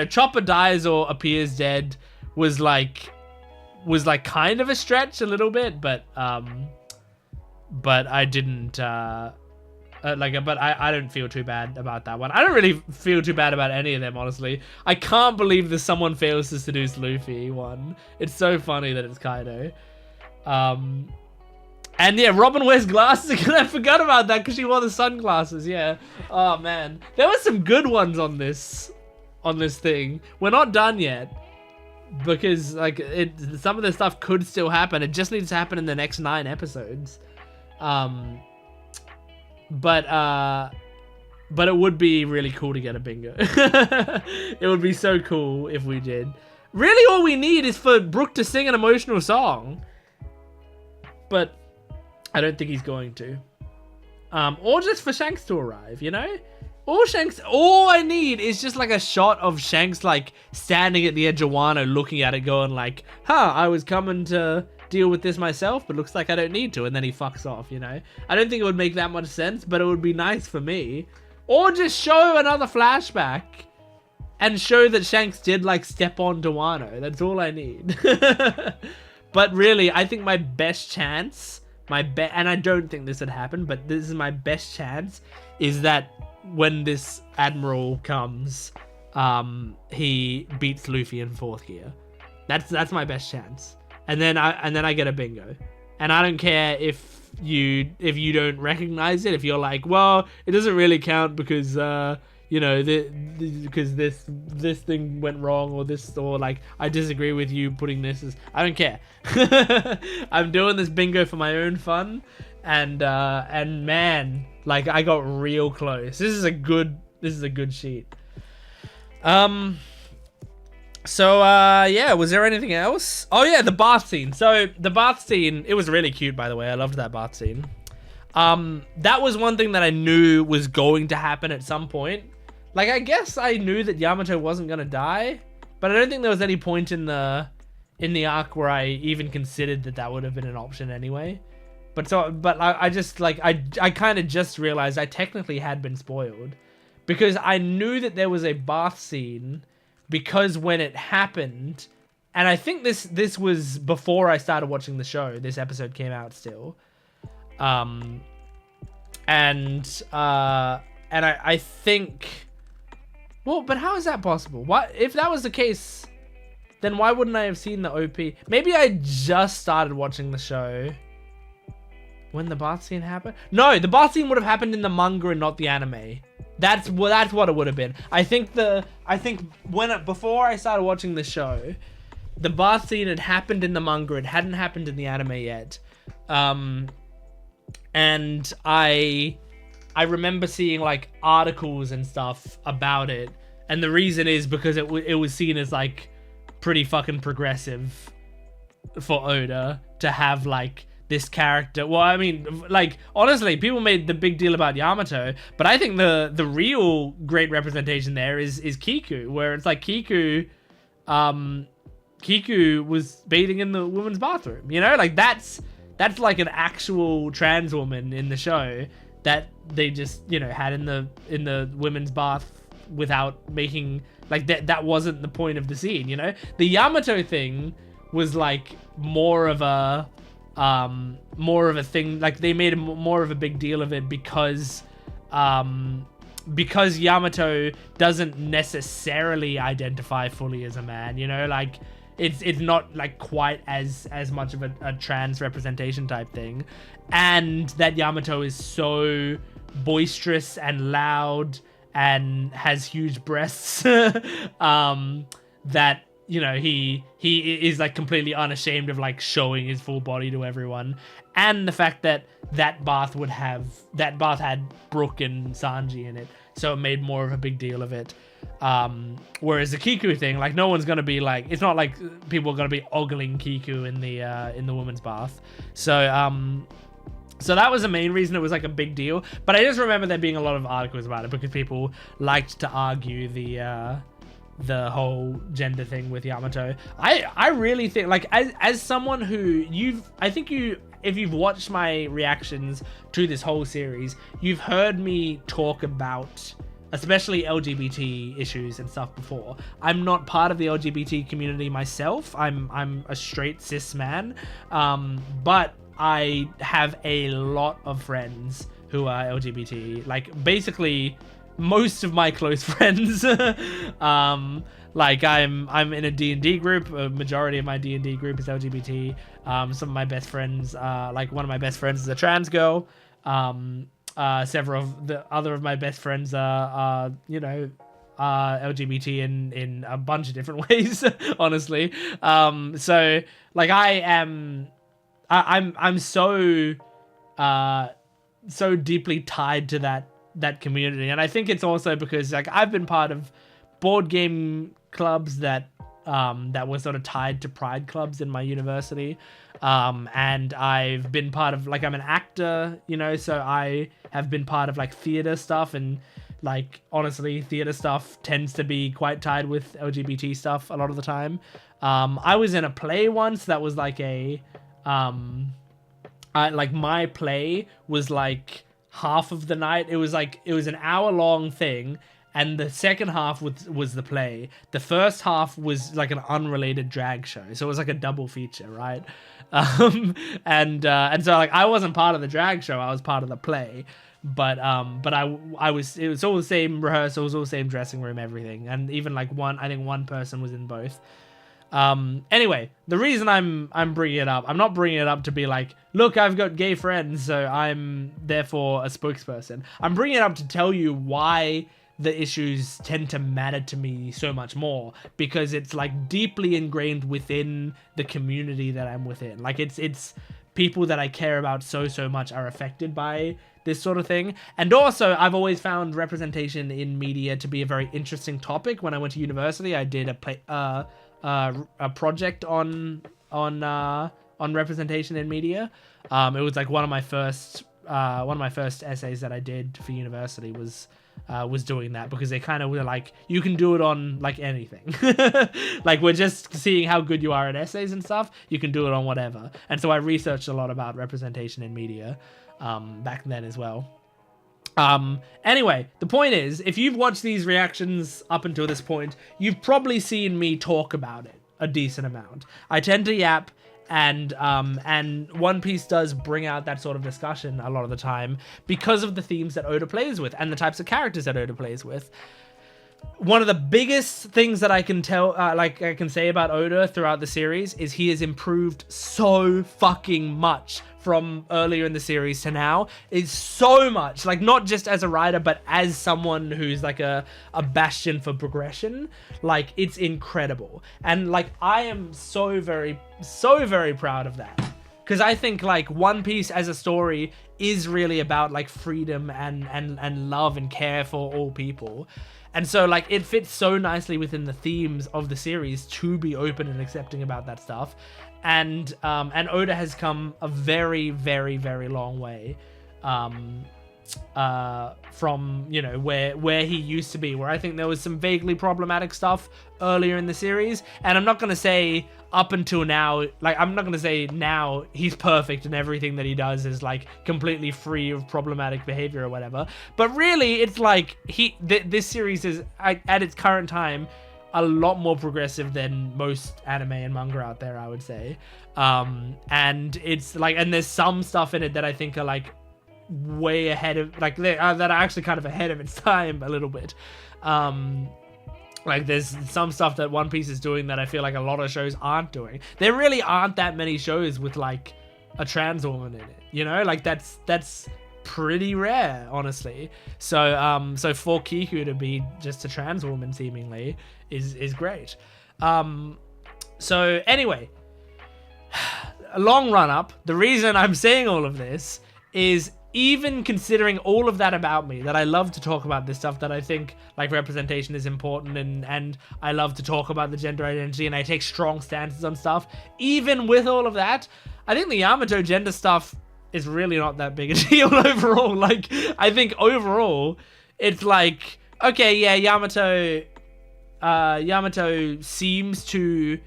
Chopper dies or appears dead was like kind of a stretch a little bit, but I didn't but I don't feel too bad about that one. I don't really feel too bad about any of them, honestly. I can't believe that someone fails to seduce Luffy one. It's so funny that it's Kaido. And yeah, Robin wears glasses again. I forgot about that because she wore the sunglasses. Yeah. Oh man, there were some good ones on this thing. We're not done yet, because like some of the stuff could still happen. It just needs to happen in the next 9 episodes. But it would be really cool to get a bingo. It would be so cool if we did. Really, all we need is for Brook to sing an emotional song, but I don't think he's going to. Or just for Shanks to arrive, you know? All I need is just like a shot of Shanks like standing at the edge of Wano looking at it going like, I was coming to deal with this myself, but looks like I don't need to, and then he fucks off, you know? I don't think it would make that much sense, but it would be nice for me. Or just show another flashback and show that Shanks did like step on to Wano. That's all I need. But really, I think my best chance, and I don't think this would happen, but this is my best chance, is that when this Admiral comes, he beats Luffy in 4th gear. That's my best chance. And then I get a bingo. And I don't care if you don't recognize it, if you're like, well, it doesn't really count because you know, because this thing went wrong, or like I disagree with you putting this as, I don't care. I'm doing this bingo for my own fun, and man, like I got real close. This is a good sheet. So yeah, was there anything else? Oh yeah, the bath scene. So the bath scene, it was really cute, by the way. I loved that bath scene. That was one thing that I knew was going to happen at some point. Like, I guess I knew that Yamato wasn't gonna die, but I don't think there was any point in the arc where I even considered that would have been an option anyway. But I just like I kind of just realized I technically had been spoiled, because I knew that there was a bath scene, because when it happened, and I think this was before I started watching the show. This episode came out still. And I think, well, but how is that possible? Why, if that was the case, then why wouldn't I have seen the OP? Maybe I just started watching the show when the bath scene happened. No, the bath scene would have happened in the manga and not the anime. That's what it would have been. I think before I started watching the show, the bath scene had happened in the manga. It hadn't happened in the anime yet. And I remember seeing like articles and stuff about it, and the reason is because it was seen as like pretty fucking progressive for Oda to have like this character. Well, I mean, like honestly, people made the big deal about Yamato, but I think the real great representation there is Kiku, where it's like Kiku was bathing in the women's bathroom. You know, like that's like an actual trans woman in the show that they just, you know, had in the women's bath without making, like, that wasn't the point of the scene, you know? The Yamato thing was like more of a thing, like they made more of a big deal of it because Yamato doesn't necessarily identify fully as a man, you know, like it's not like quite as much of a trans representation type thing, and that Yamato is so boisterous and loud and has huge breasts that, you know, he is like completely unashamed of like showing his full body to everyone, and the fact that bath had Brook and Sanji in it, so it made more of a big deal of it. Whereas the Kiku thing, like no one's gonna be like, it's not like people are gonna be ogling Kiku in the women's bath. So that was the main reason it was like a big deal. But I just remember there being a lot of articles about it because people liked to argue the whole gender thing with Yamato. I really think, like, as someone who if you've watched my reactions to this whole series, you've heard me talk about especially LGBT issues and stuff before. I'm not part of the LGBT community myself. I'm a straight cis man, but I have a lot of friends who are LGBT. Like basically most of my close friends. Like I'm in a D&D group. A majority of my D&D group is LGBT. Some of my best friends, like one of my best friends is a trans girl. Several of the other of my best friends are you know, LGBT in a bunch of different ways, honestly. So like I'm so deeply tied to that community, and I think it's also because like I've been part of board game clubs that that were sort of tied to pride clubs in my university. And I've been part of, like, I'm an actor, you know, so I have been part of like theater stuff, and like, honestly, theater stuff tends to be quite tied with LGBT stuff a lot of the time. I was in a play once that was like my play was like half of the night. It was an hour-long thing, and the second half was the play. The first half was like an unrelated drag show, so it was like a double feature, right? And so like I wasn't part of the drag show, I was part of the play. But I was, it was all the same rehearsals, all the same dressing room, everything, and even like I think one person was in both. Anyway, the reason I'm bringing it up, I'm not bringing it up to be like, look, I've got gay friends, so I'm therefore a spokesperson. I'm bringing it up to tell you why the issues tend to matter to me so much more, because it's like deeply ingrained within the community that I'm within. Like it's people that I care about so much are affected by this sort of thing. And also, I've always found representation in media to be a very interesting topic. When I went to university, I did a project on representation in media. It was like one of my first essays that I did for university was doing that, because they kind of were like, you can do it on like anything. Like, we're just seeing how good you are at essays and stuff. You can do it on whatever. And so I researched a lot about representation in media back then as well. Anyway, the point is, if you've watched these reactions up until this point, you've probably seen me talk about it a decent amount. I tend to yap, and One Piece does bring out that sort of discussion a lot of the time because of the themes that Oda plays with and the types of characters that Oda plays with. One of the biggest things that I can I can say about Oda throughout the series is he has improved so fucking much from earlier in the series to now. Is so much, like, not just as a writer, but as someone who's like a bastion for progression. Like, it's incredible. And like, I am so very proud of that. Because I think like One Piece as a story is really about like freedom and love and care for all people. And so like it fits so nicely within the themes of the series to be open and accepting about that stuff. And Oda has come a very long way from, you know, where he used to be, where I think there was some vaguely problematic stuff earlier in the series. And I'm not going to say up until now, like, I'm not going to say now he's perfect and everything that he does is like completely free of problematic behavior or whatever. But really, it's like this series is at its current time a lot more progressive than most anime and manga out there, I would say. And it's like, and there's some stuff in it that I think are like way ahead of, like, that are actually kind of ahead of its time a little bit. Like, there's some stuff that One Piece is doing that I feel like a lot of shows aren't doing. There really aren't that many shows with like a trans woman in it, you know? Like, that's pretty rare, honestly. So for Kiku to be just a trans woman seemingly is great. So anyway, a long run up. The reason I'm saying all of this is, even considering all of that about me, that I love to talk about this stuff, that I think like representation is important, and I love to talk about the gender identity, and I take strong stances on stuff. Even with all of that, I think the Yamato gender stuff is really not that big a deal overall. Like, I think overall, it's like, okay, yeah, Yamato seems to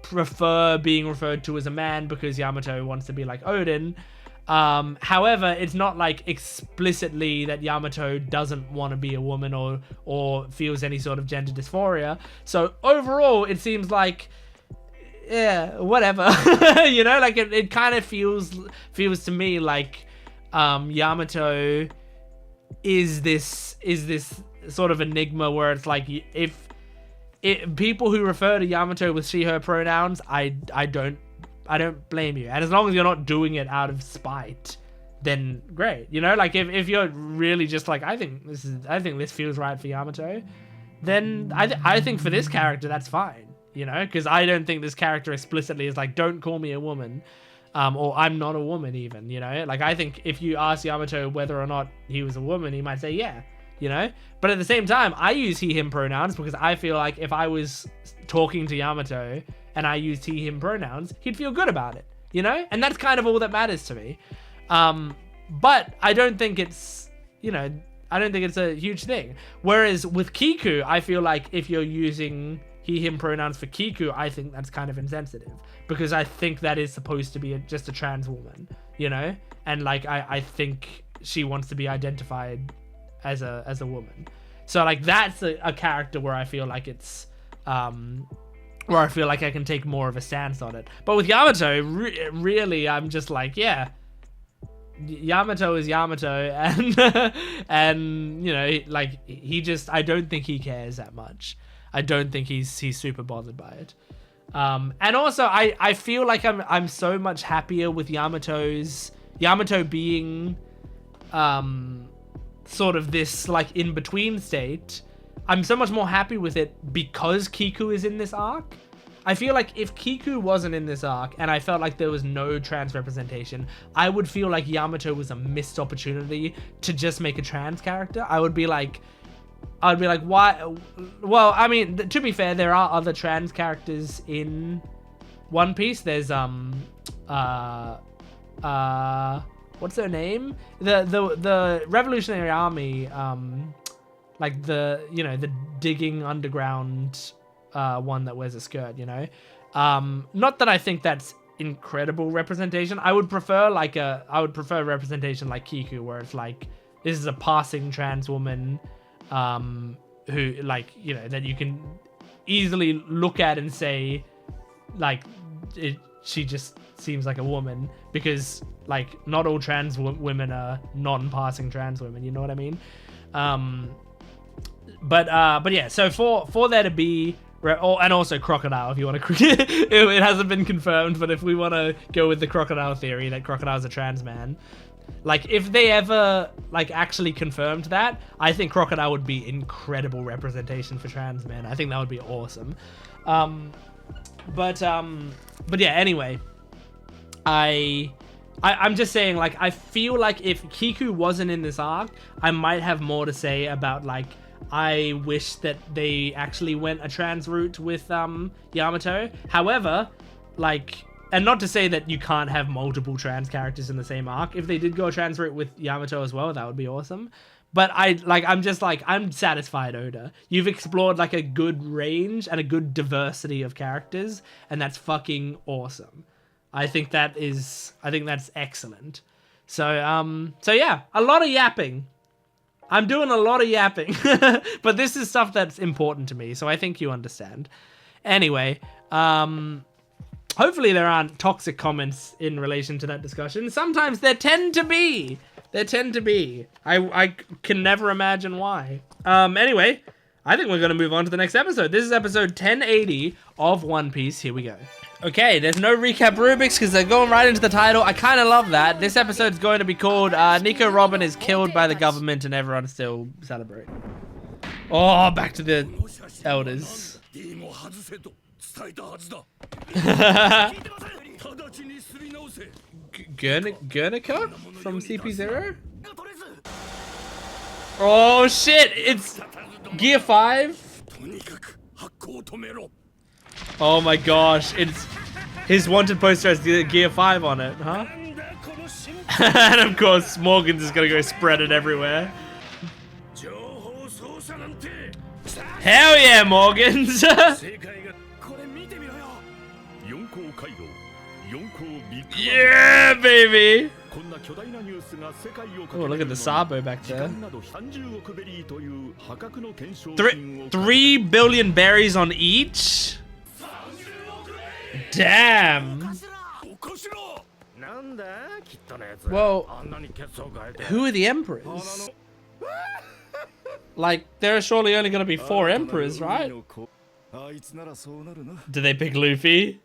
prefer being referred to as a man because Yamato wants to be like Odin. However, it's not like explicitly that Yamato doesn't want to be a woman or feels any sort of gender dysphoria. So overall, it seems like, yeah, whatever. You know, like it kind of feels to me like Yamato is this sort of enigma where it's like, if people who refer to Yamato with she/her pronouns, I don't blame you. And as long as you're not doing it out of spite, then great. You know, like if you're really just like, I think this feels right for Yamato, then I think for this character that's fine. You know, because I don't think this character explicitly is like, don't call me a woman, or I'm not a woman even, you know? Like, I think if you ask Yamato whether or not he was a woman, he might say, yeah, you know? But at the same time, I use he, him pronouns because I feel like if I was talking to Yamato and I used he, him pronouns, he'd feel good about it, you know? And that's kind of all that matters to me. But I don't think it's, you know, I don't think it's a huge thing. Whereas with Kiku, I feel like if you're using he, him pronouns for Kiku, I think that's kind of insensitive because I think that is supposed to be just a trans woman, you know? And like, I think she wants to be identified as a woman. So like, that's a character where I feel like it's, where I feel like I can take more of a stance on it. But with Yamato, really, I'm just like, yeah, Yamato is Yamato, and and you know, like he just, I don't think he cares that much. I don't think he's super bothered by it. And also, I feel like I'm so much happier with Yamato being sort of this like in between state. I'm so much more happy with it because Kiku is in this arc. I feel like if Kiku wasn't in this arc and I felt like there was no trans representation, I would feel like Yamato was a missed opportunity to just make a trans character. I'd be like, why? Well, I mean, to be fair, there are other trans characters in One Piece. There's what's their name? The Revolutionary Army, like the, you know, the digging underground one that wears a skirt, you know. Not that I think that's incredible representation. I would prefer representation like Kiku, where it's like this is a passing trans woman who, like, you know, that you can easily look at and say like she just seems like a woman, because like not all trans women are non-passing trans women, you know what I mean? But yeah, so for there to be, and also Crocodile, if you want to, it hasn't been confirmed, but if we want to go with the Crocodile theory that Crocodile's a trans man, like if they ever like actually confirmed that, I think Crocodile would be incredible representation for trans men. I think that would be awesome. But yeah, anyway, I'm just saying, like, I feel like if Kiku wasn't in this arc, I might have more to say about, like, I wish that they actually went a trans route with Yamato. However, like, and not to say that you can't have multiple trans characters in the same arc. If they did go a trans route with Yamato as well, that would be awesome. But I'm satisfied, Oda. You've explored like a good range and a good diversity of characters, and that's fucking awesome. I think that's excellent. So yeah, a lot of yapping. I'm doing a lot of yapping, but this is stuff that's important to me, so I think you understand. Anyway, hopefully there aren't toxic comments in relation to that discussion. Sometimes there tend to be. I can never imagine why. Anyway, I think we're going to move on to the next episode. This is episode 1080 of One Piece. Here we go. Okay, there's no recap Rubik's because they're going right into the title. I kind of love that. This episode's going to be called Nico Robin is killed by the government and everyone's still celebrating. Oh, back to the elders. Guernica from CP0? Oh shit, it's Gear 5? Oh my gosh, it's his wanted poster has Gear 5 on it, huh? And of course, Morgan's is gonna go spread it everywhere. Hell yeah, Morgan's! Yeah, baby! Oh, look at the Sabo back there. 3 billion berries on each? Damn! Well, who are the emperors? Like, there are surely only going to be 4 emperors, right? Do they pick Luffy?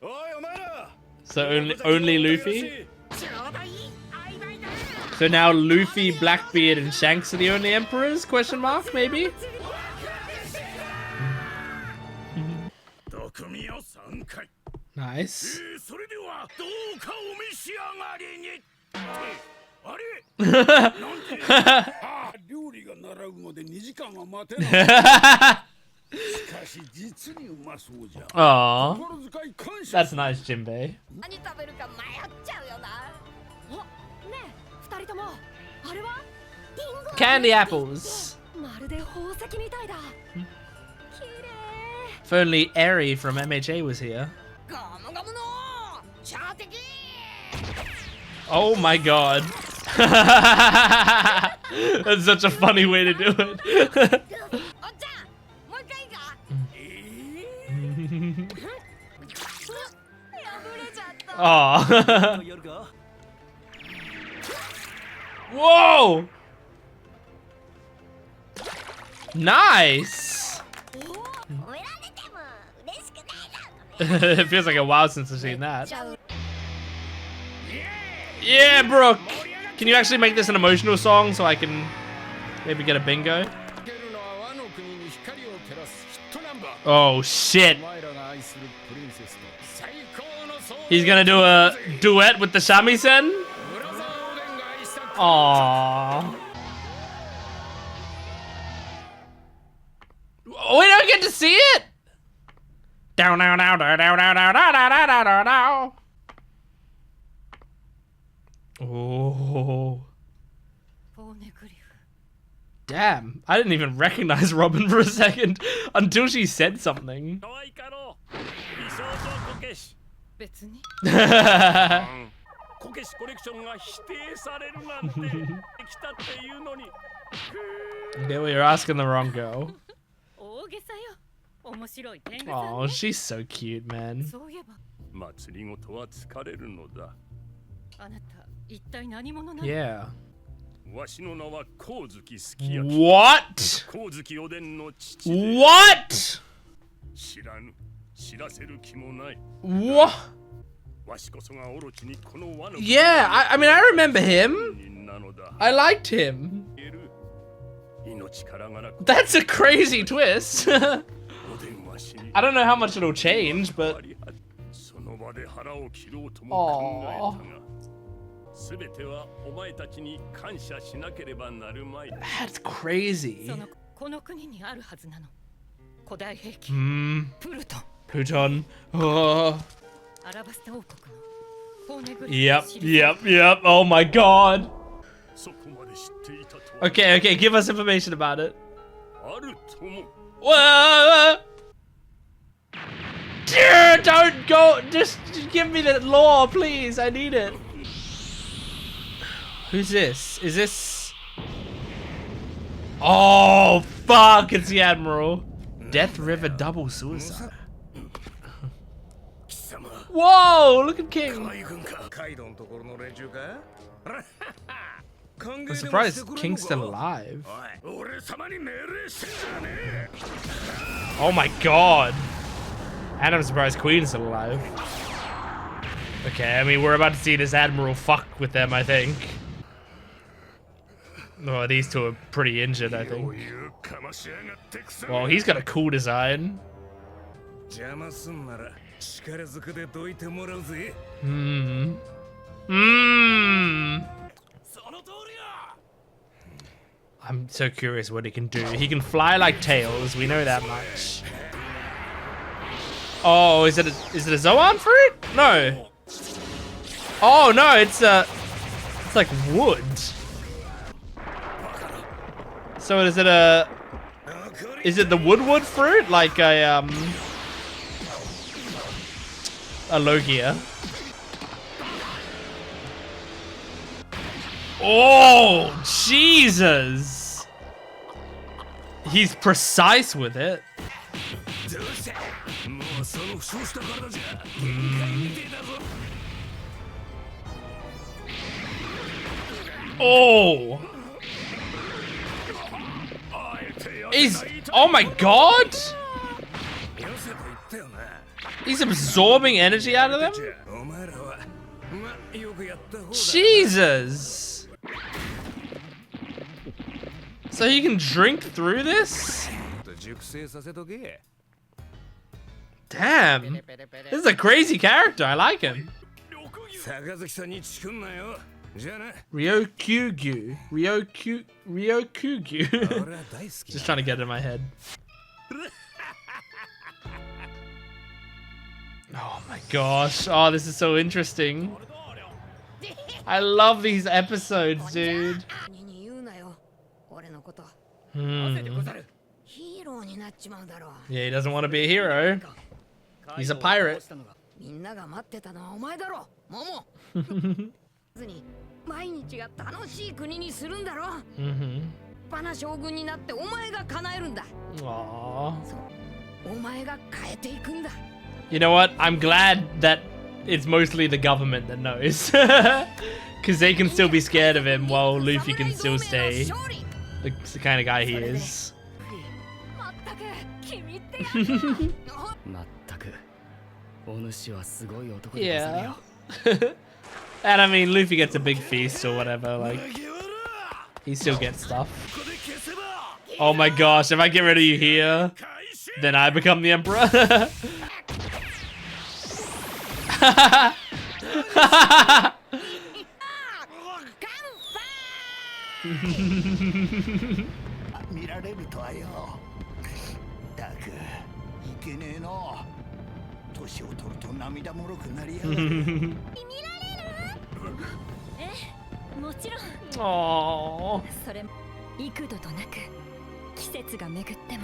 So only Luffy? So now Luffy, Blackbeard, and Shanks are the only emperors? Question mark, maybe? Nice. 理が習うまで2時間は待てないしかし実にうまそうじゃ Aww. 心遣い感謝 That's nice, Jinbei. 何食べるか迷っちゃうよな。お、ねえ、二人ともあれはリンゴ Candy apples. まるで宝石みたいだ。綺麗。 If only Eri from MHA was here. ガムガムの射的。 Oh my god. That's such a funny way to do it. おっちゃん、もう一回いいか。破れちゃった。 Aw. Whoa! Nice! It feels like a while since I've seen that. Yeah, Brooke! Can you actually make this an emotional song so I can maybe get a bingo? Oh shit! He's gonna do a duet with the shamisen? Aww. Oh, we don't get to see it? Down, down, down, down, down, down, down, down, down, down, down, down. Oh. Damn, I didn't even recognize Robin for a second until she said something. こけしコレクションが否定されるなんて来たっていうのに Okay, well, you're asking the wrong girl. 大げさよ。面白い天狗さん Oh, she's so cute, man. そういえば、祭りごとは疲れるのだ。あなた一体何者なの？ Yeah. わしの名は光月すき焼き。 What? 光月おでんの父で What? 知らぬ、知らせる気もない。 What? わしこそがオロチにこの輪の Yeah, I mean, I remember him. 人なのだ。 I liked him. 命からがなく That's a crazy twist. おでんわしに I don't know how much it'll change, but その場で腹を切ろうとも考えたが、すべてはお前たちに感謝しなければなるまい。 that's crazy. そのこの国にあるはずなの。古代兵器、 プルトン、 Pluton. Oh. アラバスタ王国の骨グリ Yep, yep, yep. Oh my god. そこまで知っていたとは Okay, okay, give us information about it. あるとも。 Whoa! Dude, don't go. Just give me the lore, please. I need it. Who's this? Is this? Oh, fuck. It's the Admiral. Death River double suicide. Whoa, look at King. I'm surprised King's still alive. Oh my god. And I'm surprised Queen's still alive. Okay, I mean, we're about to see this Admiral fuck with them, I think. Oh, these two are pretty injured, I think. Well, he's got a cool design. Hmm. Hmm. I'm so curious what he can do. He can fly like Tails, we know that much. Oh, is it a Zoan fruit? No. Oh no, it's like wood. So is it the wood fruit? Like a Logia. Oh, Jesus! He's precise with it. Oh! Oh my god! He's absorbing energy out of them? Jesus! So he can drink through this? Damn. This is a crazy character. I like him. Ryokugyu. Ryokugyu. Just trying to get it in my head. Oh my gosh. Oh, this is so interesting. I love these episodes, dude. Yeah, he doesn't want to be a hero. He's a pirate. Aww. You know what? I'm glad that it's mostly the government that knows. Because they can still be scared of him while Luffy can still stay the kind of guy he is. Yeah. And I mean, Luffy gets a big feast or whatever, like, he still gets stuff. Oh my gosh, if I get rid of you here, then I become the Emperor.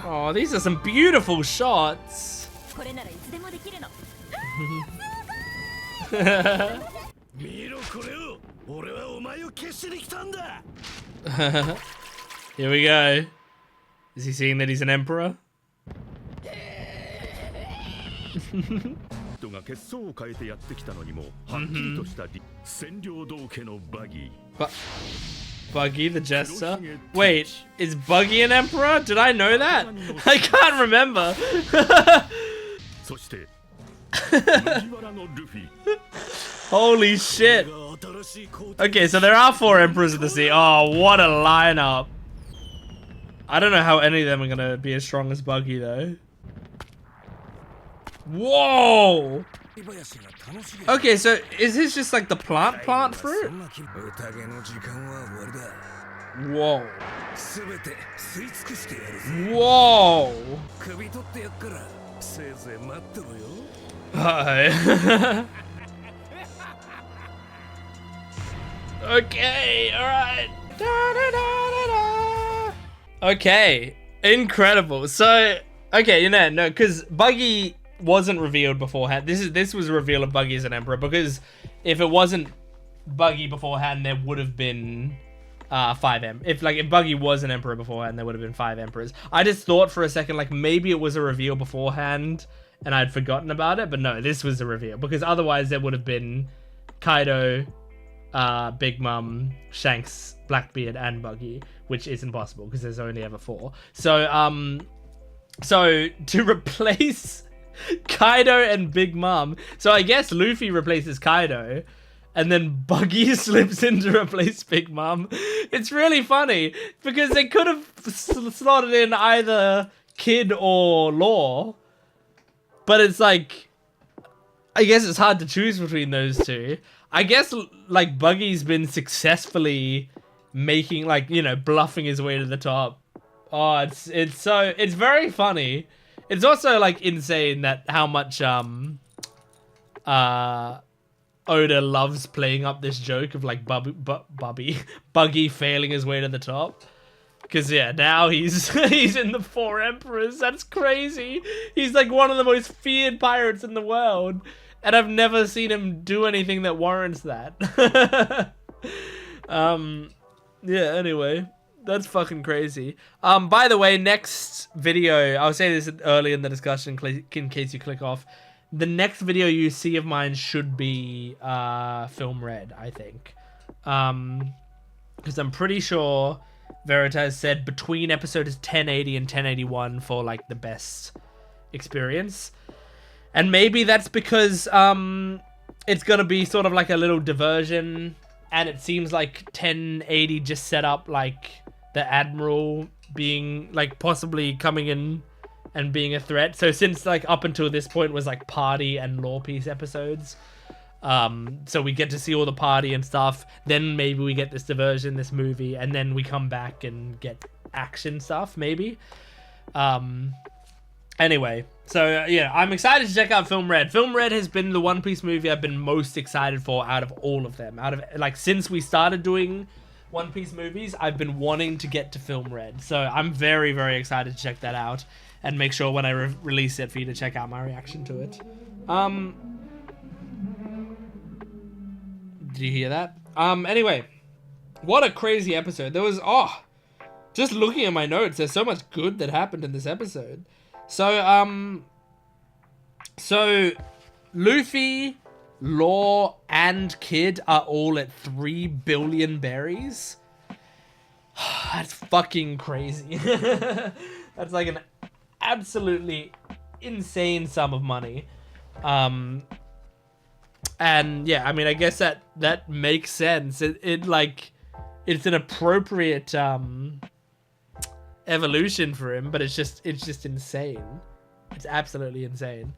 Oh, these are some beautiful shots. Here we go. Is he seeing that he's an emperor? Buggy the jester? Wait, is Buggy an emperor? Did I know that? I can't remember. Holy shit. Okay, so there are 4 emperors of the sea. Oh, what a lineup. I don't know how any of them are gonna be as strong as Buggy though. Whoa! Okay, so is this just like the plant fruit? Whoa. Whoa! Hi. Okay, alright. Okay, incredible. So, okay, you know, no, because Buggy wasn't revealed beforehand. This was a reveal of Buggy as an emperor, because if it wasn't Buggy beforehand, there would have been 5 if Buggy was an emperor beforehand, there would have been 5 emperors. I just thought for a second like maybe it was a reveal beforehand and I'd forgotten about it, but no, this was a reveal, because otherwise there would have been Kaido, Big Mom, Shanks, Blackbeard, and Buggy, which is impossible because there's only ever 4. So so to replace Kaido and Big Mom, so I guess Luffy replaces Kaido and then Buggy slips in to replace Big Mom. It's really funny because they could have slotted in either Kid or Law, but it's like, I guess it's hard to choose between those two. I guess like Buggy's been successfully making, like, you know, bluffing his way to the top. Oh, it's very funny. It's also like insane that how much Oda loves playing up this joke of like Buggy failing his way to the top. Cause yeah, now he's he's in the 4 emperors. That's crazy. He's like one of the most feared pirates in the world, and I've never seen him do anything that warrants that. Yeah. Anyway, that's fucking crazy. By the way, next video, I'll say this early in the discussion in case you click off. The next video you see of mine should be Film Red, I think, because I'm pretty sure Veritas said between episodes 1080 and 1081 for like the best experience, and maybe that's because it's gonna be sort of like a little diversion, and it seems like 1080 just set up like the Admiral being like possibly coming in and being a threat. So since like up until this point was like party and lore piece episodes, So we get to see all the party and stuff. Then maybe we get this diversion, this movie, and then we come back and get action stuff, maybe. Anyway, so yeah, I'm excited to check out Film Red. Film Red has been the One Piece movie I've been most excited for out of all of them. Out of, like, since we started doing One Piece movies, I've been wanting to get to Film Red. So I'm very, very excited to check that out and make sure when I release it for you to check out my reaction to it. Did you hear that? Anyway, what a crazy episode. There was, just looking at my notes, there's so much good that happened in this episode. So Luffy, Law, and Kid are all at 3 billion berries. That's fucking crazy. That's like an absolutely insane sum of money. And yeah, I mean, I guess that makes sense. It's an appropriate evolution for him, but it's just insane. It's absolutely insane.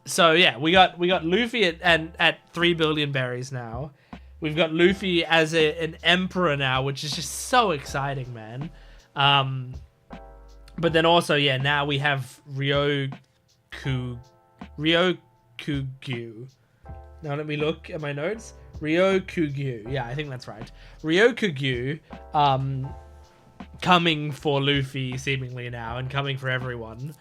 So yeah, we got Luffy at 3 billion berries now. We've got Luffy as an emperor now, which is just so exciting, man. But then also, yeah, now we have Ryokugyu. Now let me look at my notes. Ryokugyu. Yeah, I think that's right. Ryokugyu coming for Luffy seemingly now, and coming for everyone.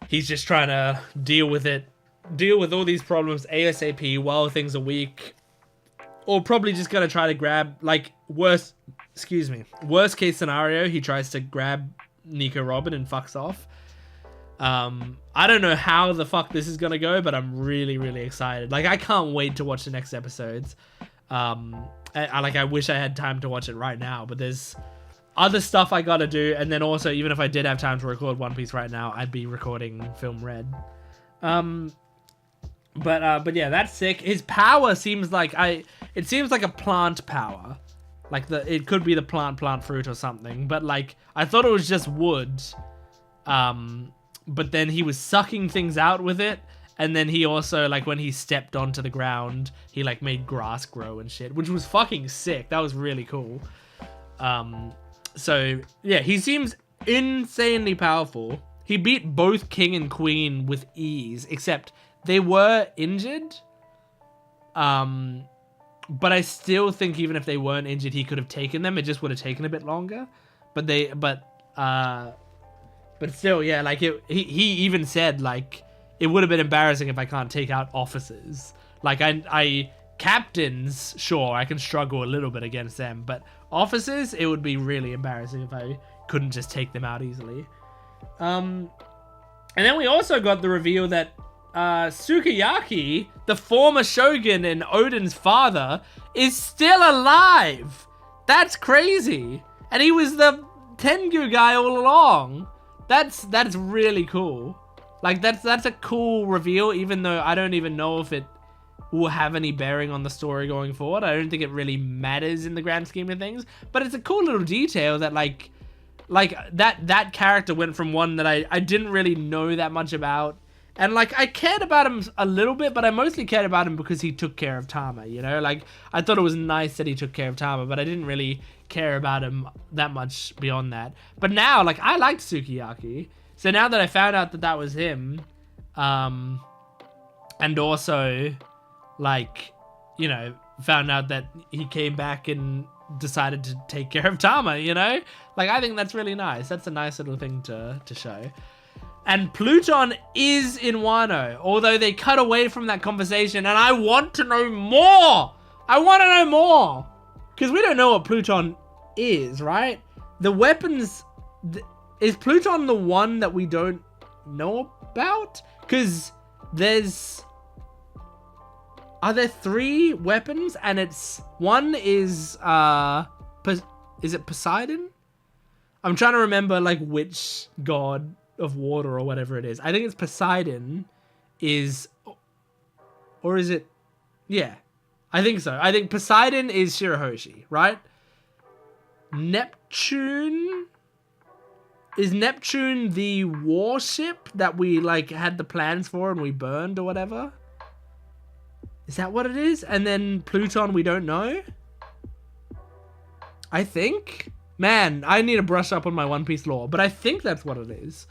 He's just trying to deal with all these problems ASAP while things are weak. Or probably just gonna try to grab, like, worst case scenario, he tries to grab Nico Robin and fucks off. I don't know how the fuck this is gonna go, but I'm really, really excited. Like, I can't wait to watch the next episodes. I wish I had time to watch it right now, but there's other stuff I gotta do, and then also, even if I did have time to record One Piece right now, I'd be recording Film Red. But yeah, that's sick. His power seems like it seems like a plant power. Like it could be the plant fruit or something, but like I thought it was just wood. But then he was sucking things out with it, and then he also, like, when he stepped onto the ground, he like made grass grow and shit, which was fucking sick. That was really cool. So yeah, he seems insanely powerful. He beat both King and Queen with ease, except they were injured. But I still think even if they weren't injured, he could have taken them. It just would have taken a bit longer. But still, yeah, like he even said, like, it would have been embarrassing if I can't take out officers. Like I captains, sure, I can struggle a little bit against them, but officers, it would be really embarrassing if I couldn't just take them out easily. And then we also got the reveal that Sukiyaki, the former shogun and Odin's father, is still alive. That's crazy. And he was the Tengu guy all along. That's really cool. Like, that's a cool reveal, even though I don't even know if it will have any bearing on the story going forward. I don't think it really matters in the grand scheme of things, but it's a cool little detail that like that character went from one that I didn't really know that much about, and like I cared about him a little bit, but I mostly cared about him because he took care of Tama, you know? Like, I thought it was nice that he took care of Tama, but I didn't really care about him that much beyond that. But now, like, I liked Sukiyaki, so now that I found out that that was him, and also, like, you know, found out that he came back and decided to take care of Tama, you know? Like, I think that's really nice. That's a nice little thing to show. And Pluton is in Wano, although they cut away from that conversation, and I want to know more! I want to know more! Because we don't know what Pluton is, right? The weapons... Is Pluton the one that we don't know about? Because there's... Are there 3 weapons? And it's... One is... is it Poseidon? I'm trying to remember, like, which god of water or whatever it is. I think it's Poseidon is... Or is it... Yeah. I think so. I think Poseidon is Shirahoshi, right? Neptune... Is Neptune the warship that we, like, had the plans for and we burned or whatever? Is that what it is? And then Pluton, we don't know? I think? Man, I need to brush up on my One Piece lore, but I think that's what it is.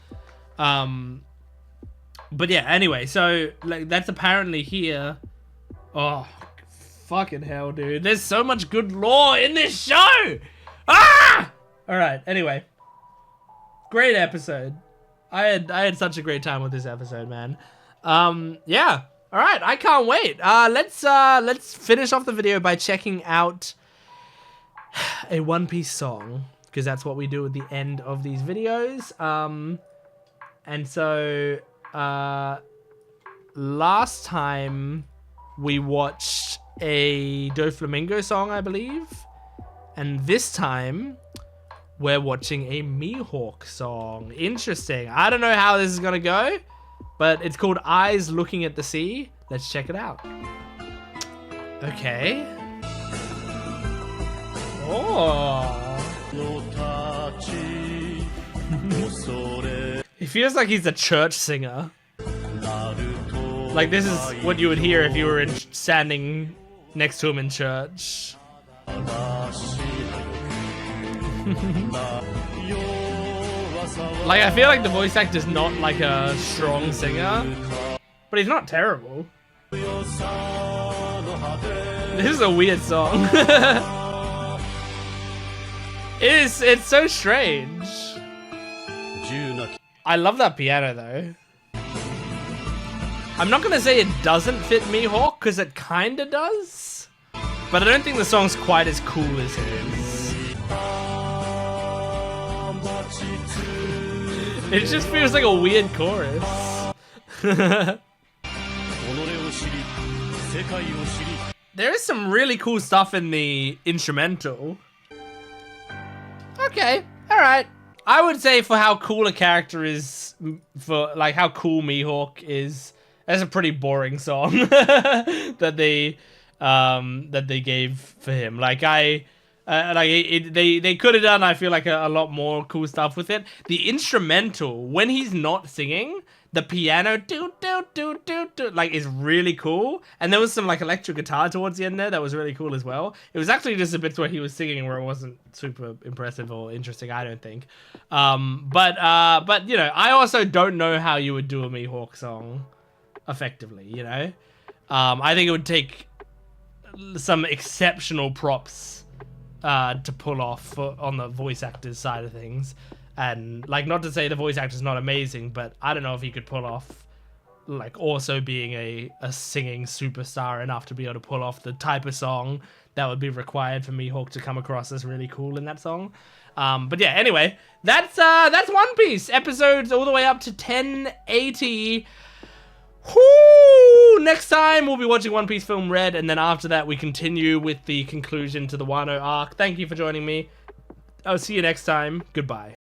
But yeah, anyway, so like that's apparently here. Oh, fucking hell, dude. There's so much good lore in this show! Ah! Alright, anyway. Great episode. I had such a great time with this episode, man. Yeah. Alright, I can't wait. Let's finish off the video by checking out a One Piece song, because that's what we do at the end of these videos. And so last time we watched a Doflamingo song, I believe, and this time we're watching a Mihawk song. Interesting. I don't know how this is gonna go, but it's called Eyes Looking at the Sea. Let's check it out. Okay. Oh. He feels like he's a church singer. Like this is what you would hear if you were standing next to him in church. Like I feel like the voice actor's not like a strong singer, but he's not terrible. This is a weird song. It's so strange. I love that piano though. I'm not gonna say it doesn't fit Mihawk, because it kinda does, but I don't think the song's quite as cool as his. It just feels like a weird chorus. There is some really cool stuff in the instrumental. Okay, alright. I would say for how cool a character is, for like how cool Mihawk is, that's a pretty boring song that they gave for him. Like they could have done, I feel like, a lot more cool stuff with it. The instrumental, when he's not singing, the piano do like is really cool, and there was some like electric guitar towards the end there that was really cool as well. It was actually just the bits where he was singing where it wasn't super impressive or interesting, I don't think. But you know, I also don't know how you would do a Mihawk song effectively, you know. I think it would take some exceptional props to pull off on the voice actor's side of things. And like, not to say the voice actor's not amazing, but I don't know if he could pull off like also being a singing superstar enough to be able to pull off the type of song that would be required for Mihawk to come across as really cool in that song. But yeah, anyway, that's One Piece episodes all the way up to 1080. Whoo! Next time we'll be watching One Piece Film Red, and then after that we continue with the conclusion to the Wano arc. Thank you for joining me. I'll see you next time. Goodbye.